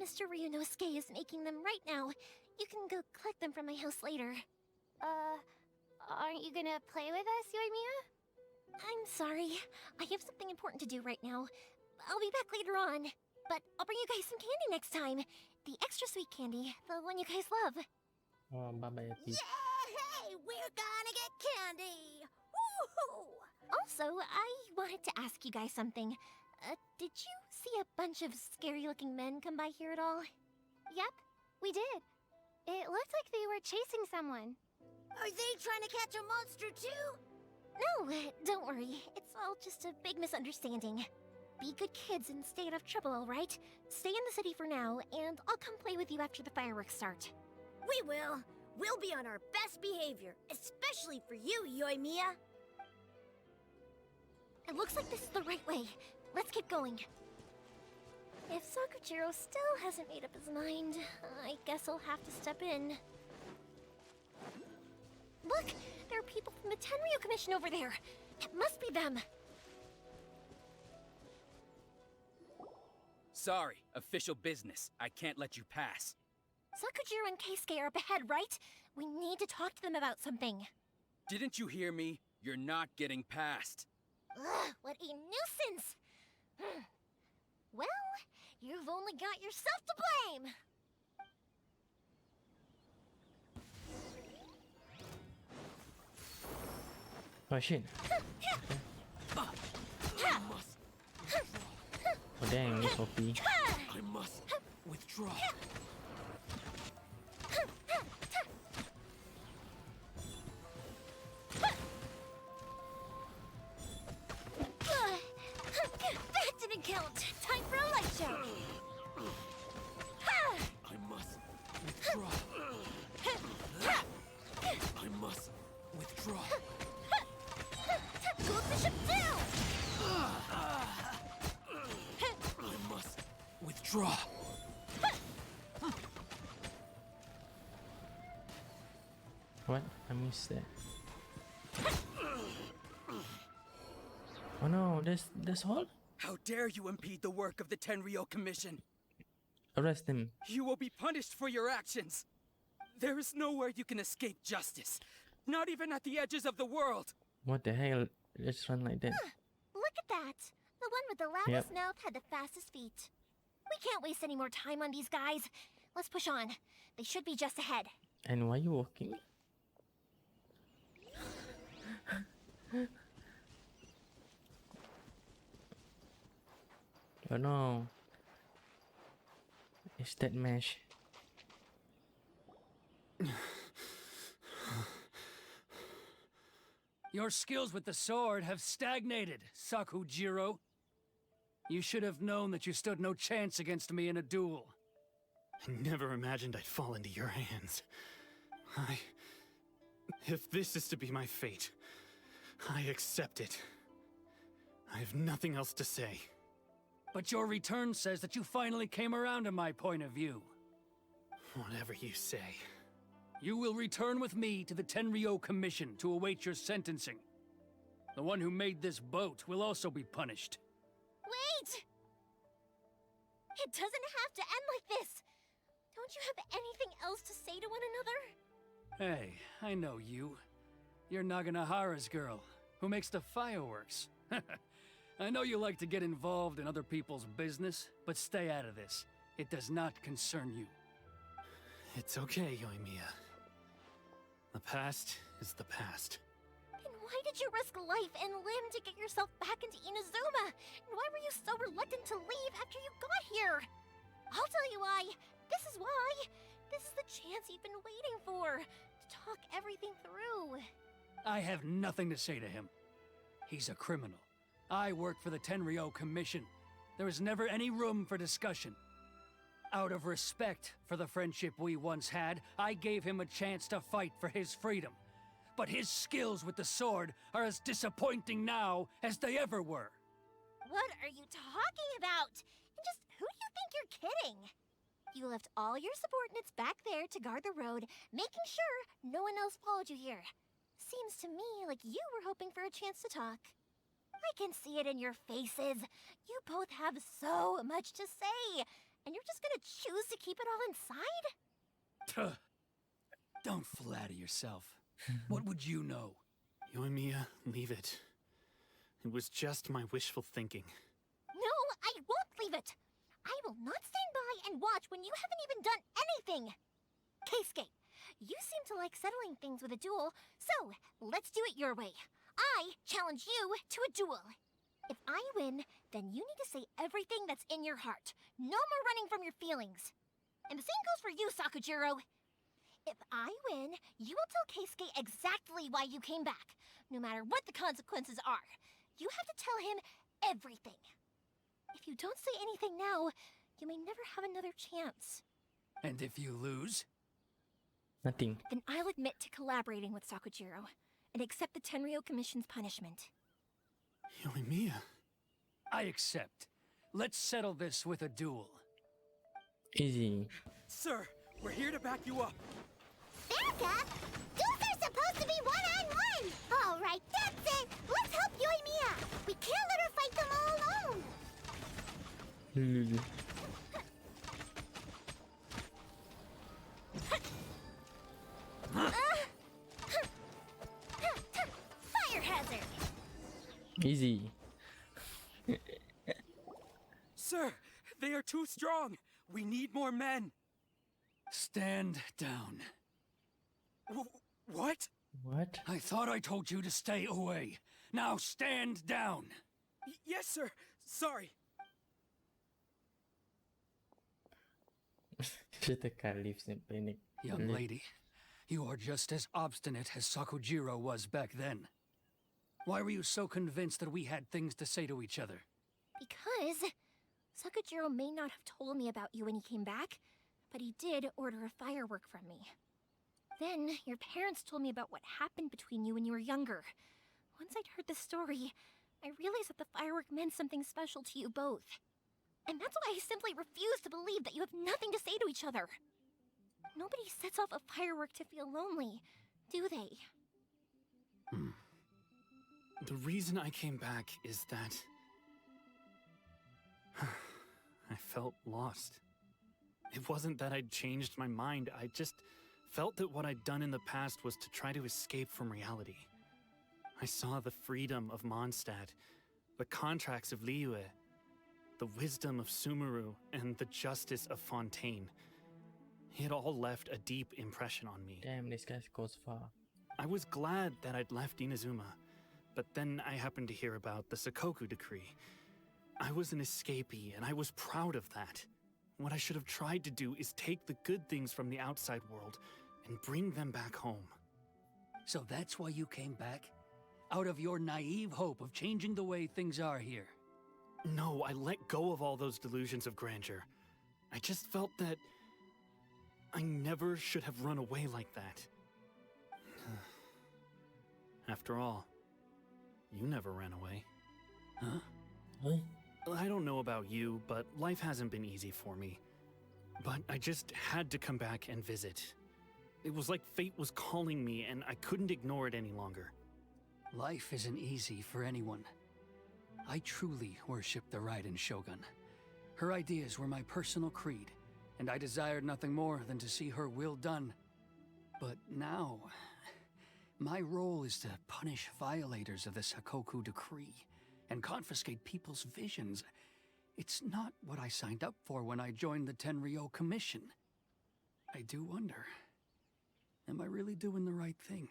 Mr. Ryunosuke is making them right now. You can go collect them from my house later. Aren't you gonna play with us, Yoimiya? I'm sorry. I have something important to do right now. I'll be back later on. But I'll bring you guys some candy next time. The extra sweet candy, the one you guys love. Oh, bye-bye. Yay! We're gonna get candy! Woohoo! Also, I wanted to ask you guys something. Did you see a bunch of scary-looking men come by here at all? Yep, we did. It looked like they were chasing someone. Are they trying to catch a monster too? No, don't worry. It's all just a big misunderstanding. Be good kids and stay out of trouble, alright? Stay in the city for now, and I'll come play with you after the fireworks start. We will. We'll be on our best behavior, especially for you, Yoimiya. It looks like this is the right way. Let's get going. If Sakujiro still hasn't made up his mind, I guess I'll have to step in. Look! There are people from the Tenryo Commission over there! It must be them! Sorry, official business. I can't let you pass. Sakujiro and Keisuke are up ahead, right? We need to talk to them about something. Didn't you hear me? You're not getting past. Ugh, what a nuisance! Well, you've only got yourself to blame! Oh, shit. Oh, dang, this OP. I must withdraw. That didn't count! Time for a light show! I must withdraw. I must withdraw. Tactical Bishop down! I must withdraw. What? I missed that. Oh no, that's all? How dare you impede the work of the Tenryo Commission? Arrest him. You will be punished for your actions. There is nowhere you can escape justice. Not even at the edges of the world. What the hell? Let's run like that. Look at that! The one with the loudest mouth had the fastest feet. We can't waste any more time on these guys. Let's push on. They should be just ahead. And why are you walking? Oh no. It's that mesh. Your skills with the sword have stagnated, Sakujiro. You should have known that you stood no chance against me in a duel. I never imagined I'd fall into your hands. If this is to be my fate, I accept it. I have nothing else to say. But your return says that you finally came around to my point of view. Whatever you say. You will return with me to the Tenryo Commission to await your sentencing. The one who made this boat will also be punished. Wait! It doesn't have to end like this! Don't you have anything else to say to one another? Hey, I know you. You're Naganahara's girl, who makes the fireworks. I know you like to get involved in other people's business, but stay out of this. It does not concern you. It's okay, Yoimiya. The past is the past. Then Why did you risk life and limb to get yourself back into Inazuma? And why were you so reluctant to leave after you got here? I'll tell you why. This is why. This is the chance you've been waiting for, to talk everything through. I have nothing to say to him. He's a criminal. I work for the Tenryou Commission. There is never any room for discussion. Out of respect for the friendship we once had, I gave him a chance to fight for his freedom. But his skills with the sword are as disappointing now as they ever were. What are you talking about? And just who do you think you're kidding? You left all your subordinates back there to guard the road, making sure no one else followed you here. Seems to me like you were hoping for a chance to talk. I can see it in your faces. You both have so much to say, and you're just gonna choose to keep it all inside? Tuh. Don't flatter yourself. What would you know? Yoimiya, leave it. It was just my wishful thinking. No, I won't leave it. I will not stand by and watch when you haven't even done anything. Keisuke, you seem to like settling things with a duel, so let's do it your way. I challenge you to a duel. If I win, then you need to say everything that's in your heart. No more running from your feelings. And the same goes for you, Sakujiro. If I win, you will tell Keisuke exactly why you came back, no matter what the consequences are. You have to tell him everything. If you don't say anything now, you may never have another chance. And if you lose? Nothing. Then I'll admit to collaborating with Sakujiro and accept the Tenryou Commission's punishment. Yoimiya. I accept. Let's settle this with a duel. Easy. Sir, we're here to back you up. Back up? Duels are supposed to be one-on-one! All right, that's it! Let's help Yoimiya! We can't let her fight them all alone! Lulu. Fire hazard! Easy. Sir, they are too strong. We need more men. Stand down. What? What? I thought I told you to stay away. Now stand down. Yes, sir. Sorry. Young lady, you are just as obstinate as Sakujiro was back then. Why were you so convinced that we had things to say to each other? Because Sakujiro may not have told me about you when he came back, but he did order a firework from me. Then, your parents told me about what happened between you when you were younger. Once I'd heard the story, I realized that the firework meant something special to you both. And that's why I simply refuse to believe that you have nothing to say to each other. Nobody sets off a firework to feel lonely, do they? The reason I came back is that I felt lost. It wasn't that I'd changed my mind, I just felt that what I'd done in the past was to try to escape from reality. I saw the freedom of Mondstadt, the contracts of Liyue, the wisdom of Sumeru, and the justice of Fontaine. It all left a deep impression on me. Damn, this guy goes far. I was glad that I'd left Inazuma, but then I happened to hear about the Sakoku decree. I was an escapee, and I was proud of that. What I should have tried to do is take the good things from the outside world and bring them back home. So that's why you came back? Out of your naive hope of changing the way things are here? No, I let go of all those delusions of grandeur. I just felt that I never should have run away like that. After all, you never ran away. Huh? Huh? I don't know about you, but life hasn't been easy for me. But I just had to come back and visit. It was like fate was calling me, and I couldn't ignore it any longer. Life isn't easy for anyone. I truly worship the Raiden Shogun. Her ideas were my personal creed, and I desired nothing more than to see her will done. But now, my role is to punish violators of the Sakoku decree and confiscate people's visions. It's not what I signed up for when I joined the Tenryou Commission. I do wonder, am I really doing the right thing?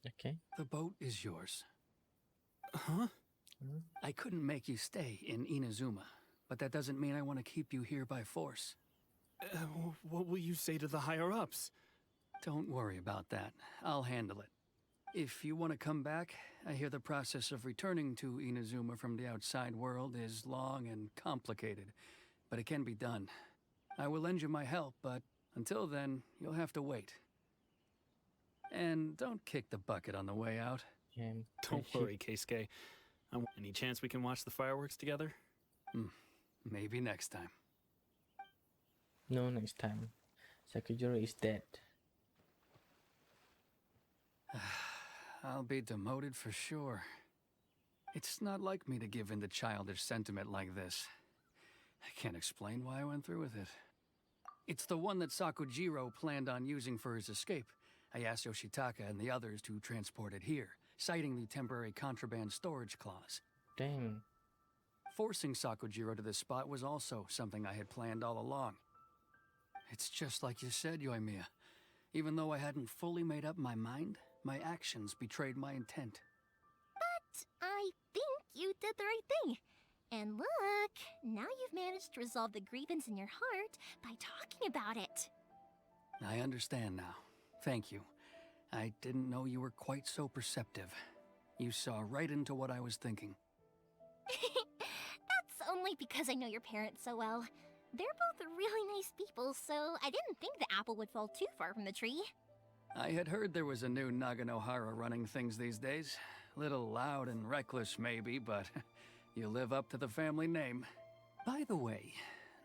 Okay. The boat is yours. Huh? I couldn't make you stay in Inazuma, but that doesn't mean I want to keep you here by force. What will you say to the higher-ups? Don't worry about that. I'll handle it. If you want to come back, I hear the process of returning to Inazuma from the outside world is long and complicated, but it can be done. I will lend you my help, but until then, you'll have to wait. And don't kick the bucket on the way out. Don't worry, Keisuke. Any chance we can watch the fireworks together? Maybe next time. No, next time. Sakujiro is dead. I'll be demoted for sure. It's not like me to give in to childish sentiment like this. I can't explain why I went through with it. It's the one that Sakujiro planned on using for his escape. I asked Yoshitaka and the others to transport it here, citing the temporary contraband storage clause. Dang. Forcing Sakujiro to this spot was also something I had planned all along. It's just like you said, Yoimiya. Even though I hadn't fully made up my mind, my actions betrayed my intent. But I think you did the right thing. And look, now you've managed to resolve the grievance in your heart by talking about it. I understand now. Thank you. I didn't know you were quite so perceptive. You saw right into what I was thinking. That's only because I know your parents so well. They're both really nice people, so I didn't think the apple would fall too far from the tree. I had heard there was a new Naganohara running things these days. Little loud and reckless, maybe, but you live up to the family name. By the way,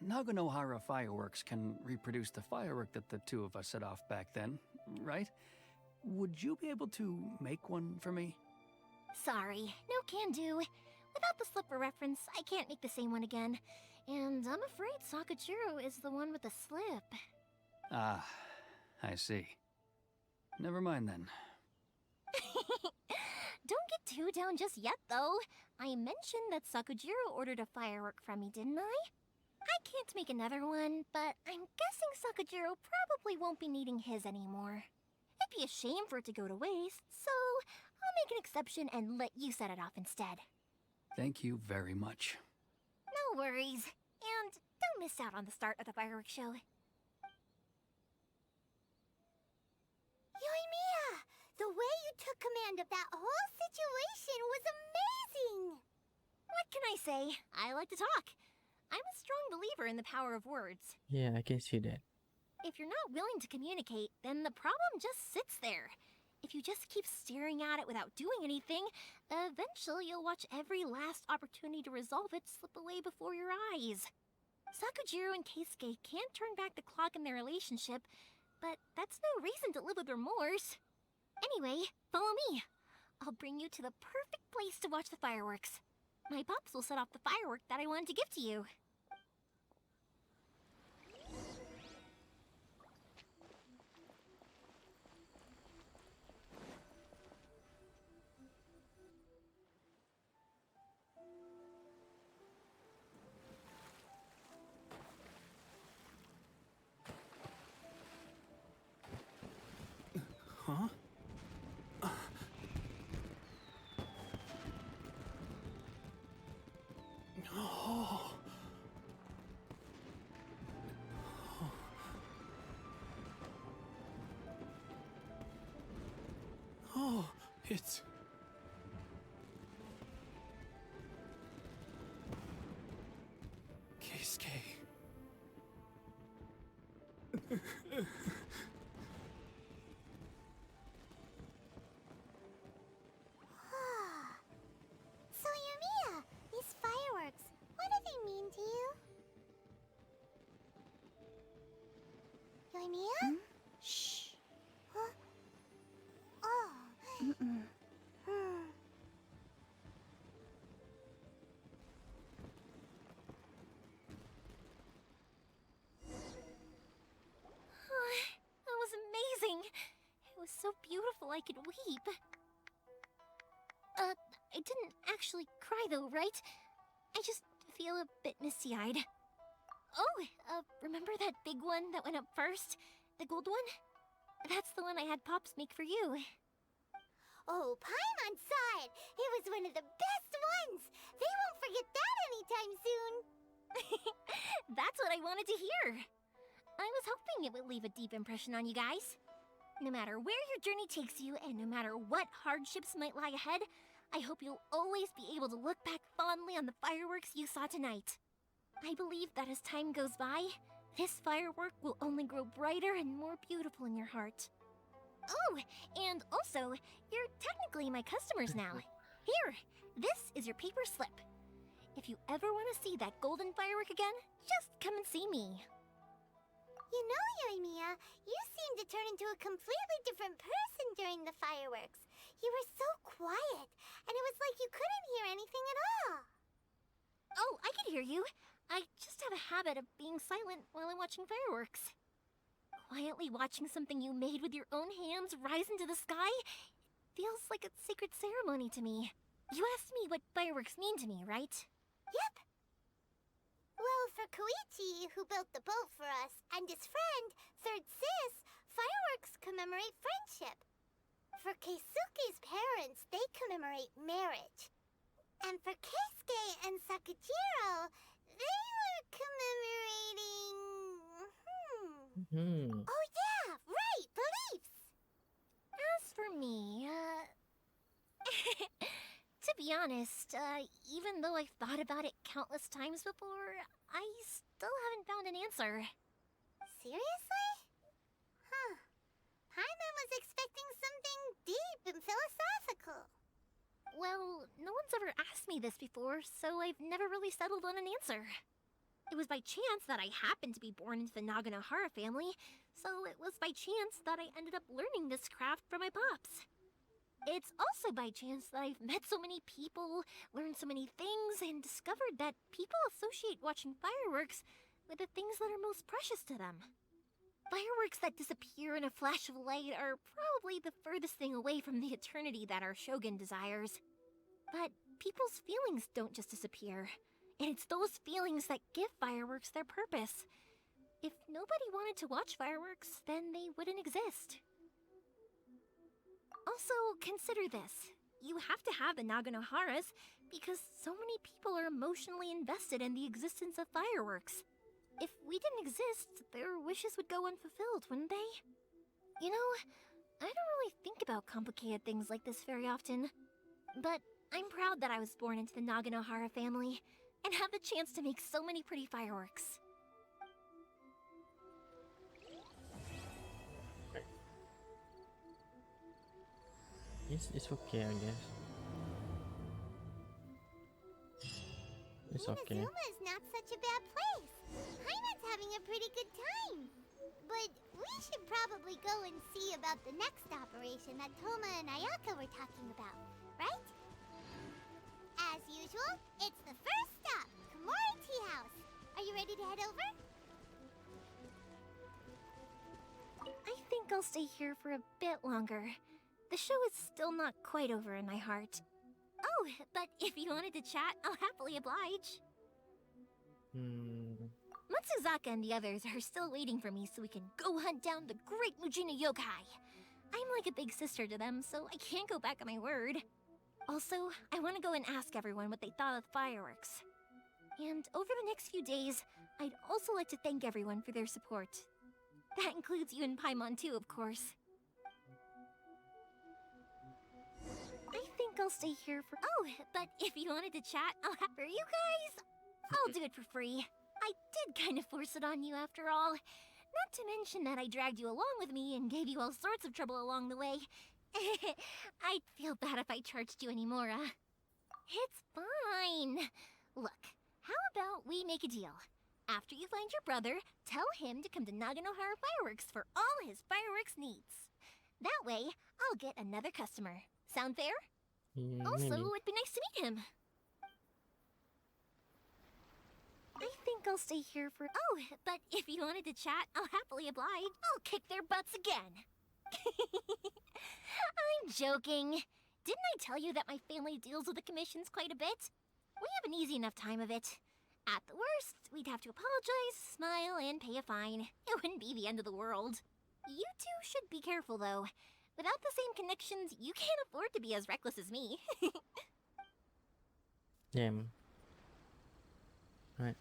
Naganohara Fireworks can reproduce the firework that the two of us set off back then, right? Would you be able to make one for me? Sorry, no can do. Without the slipper reference, I can't make the same one again. And I'm afraid Sakujiro is the one with the slip. Ah, I see. Never mind then. Don't get too down just yet, though. I mentioned that Sakujiro ordered a firework from me, didn't I? I can't make another one, but I'm guessing Sakujiro probably won't be needing his anymore. It'd be a shame for it to go to waste, so I'll make an exception and let you set it off instead. Thank you very much. No worries. And don't miss out on the start of the fireworks show. Yoimiya, the way you took command of that whole situation was amazing! What can I say? I like to talk. I'm a strong believer in the power of words. Yeah, I can see that. If you're not willing to communicate, then the problem just sits there. If you just keep staring at it without doing anything, eventually you'll watch every last opportunity to resolve it slip away before your eyes. Sakujiro and Keisuke can't turn back the clock in their relationship, but that's no reason to live with remorse. Anyway, follow me. I'll bring you to the perfect place to watch the fireworks. My pops will set off the firework that I wanted to give to you. Huh? Oh. Oh, it's... Keisuke. So, Yoimiya, these fireworks, what do they mean to you? Yoimiya? Shh. Huh? Oh. That was amazing. It was so beautiful I could weep. I didn't actually cry though, right? I just feel a bit misty-eyed. Oh, remember that big one that went up first? The gold one? That's the one I had Pops make for you. Oh, Paimon saw it! It was one of the best ones! They won't forget that anytime soon! That's what I wanted to hear. I was hoping it would leave a deep impression on you guys. No matter where your journey takes you, and no matter what hardships might lie ahead, I hope you'll always be able to look back fondly on the fireworks you saw tonight. I believe that as time goes by, this firework will only grow brighter and more beautiful in your heart. Oh, and also, you're technically my customers now. Here, this is your paper slip. If you ever want to see that golden firework again, just come and see me. You know, Yoimiya, you seemed to turn into a completely different person during the fireworks. You were so quiet, and it was like you couldn't hear anything at all. Oh, I can hear you. I just have a habit of being silent while I'm watching fireworks. Quietly watching something you made with your own hands rise into the sky feels like a sacred ceremony to me. You asked me what fireworks mean to me, right? Yep. Well, for Koichi, who built the boat for us, and his friend, Third Sis, fireworks commemorate friendship. For Keisuke's parents, they commemorate marriage. And for Keisuke and Sakajiro, they were commemorating... Oh yeah, right, beliefs! As for me, to be honest, even though I've thought about it countless times before, I still haven't found an answer. Seriously? Huh. Paimon was expecting something deep and philosophical. Well, no one's ever asked me this before, so I've never really settled on an answer. It was by chance that I happened to be born into the Naganohara family, so it was by chance that I ended up learning this craft from my pops. It's also by chance that I've met so many people, learned so many things, and discovered that people associate watching fireworks with the things that are most precious to them. Fireworks that disappear in a flash of light are probably the furthest thing away from the eternity that our shogun desires. But people's feelings don't just disappear, and it's those feelings that give fireworks their purpose. If nobody wanted to watch fireworks, then they wouldn't exist. Also, consider this. You have to have the Naganoharas because so many people are emotionally invested in the existence of fireworks. If we didn't exist, their wishes would go unfulfilled, wouldn't they? You know, I don't really think about complicated things like this very often. But I'm proud that I was born into the Naganohara family and have the chance to make so many pretty fireworks. It's okay, I guess. It's okay. Inazuma is not such a bad place. Paimon's having a pretty good time. But we should probably go and see about the next operation that Toma and Ayaka were talking about, right? As usual, it's the first stop, Komori Tea House. Are you ready to head over? I think I'll stay here for a bit longer. The show is still not quite over in my heart. Oh, but if you wanted to chat, I'll happily oblige. Matsuzaka and the others are still waiting for me so we can go hunt down the great Mujina yokai. I'm like a big sister to them, so I can't go back on my word. Also, I want to go and ask everyone what they thought of the fireworks. And over the next few days, I'd also like to thank everyone for their support. That includes you and Paimon too, of course. I think I'll stay here for... Oh, but if you wanted to chat, I'll have... For you guys, I'll do it for free. I did kind of force it on you after all. Not to mention that I dragged you along with me and gave you all sorts of trouble along the way. I'd feel bad if I charged you anymore, It's fine. Look, how about we make a deal? After you find your brother, tell him to come to Naganohara Fireworks for all his fireworks needs. That way, I'll get another customer. Sound fair? Also, it'd be nice to meet him. I think I'll stay here for... Oh, but if you wanted to chat, I'll happily oblige. I'll kick their butts again. I'm joking. Didn't I tell you that my family deals with the commissions quite a bit? We have an easy enough time of it. At the worst, we'd have to apologize, smile, and pay a fine. It wouldn't be the end of the world. You two should be careful, though. Without the same connections, you can't afford to be as reckless as me. Yeah. Right.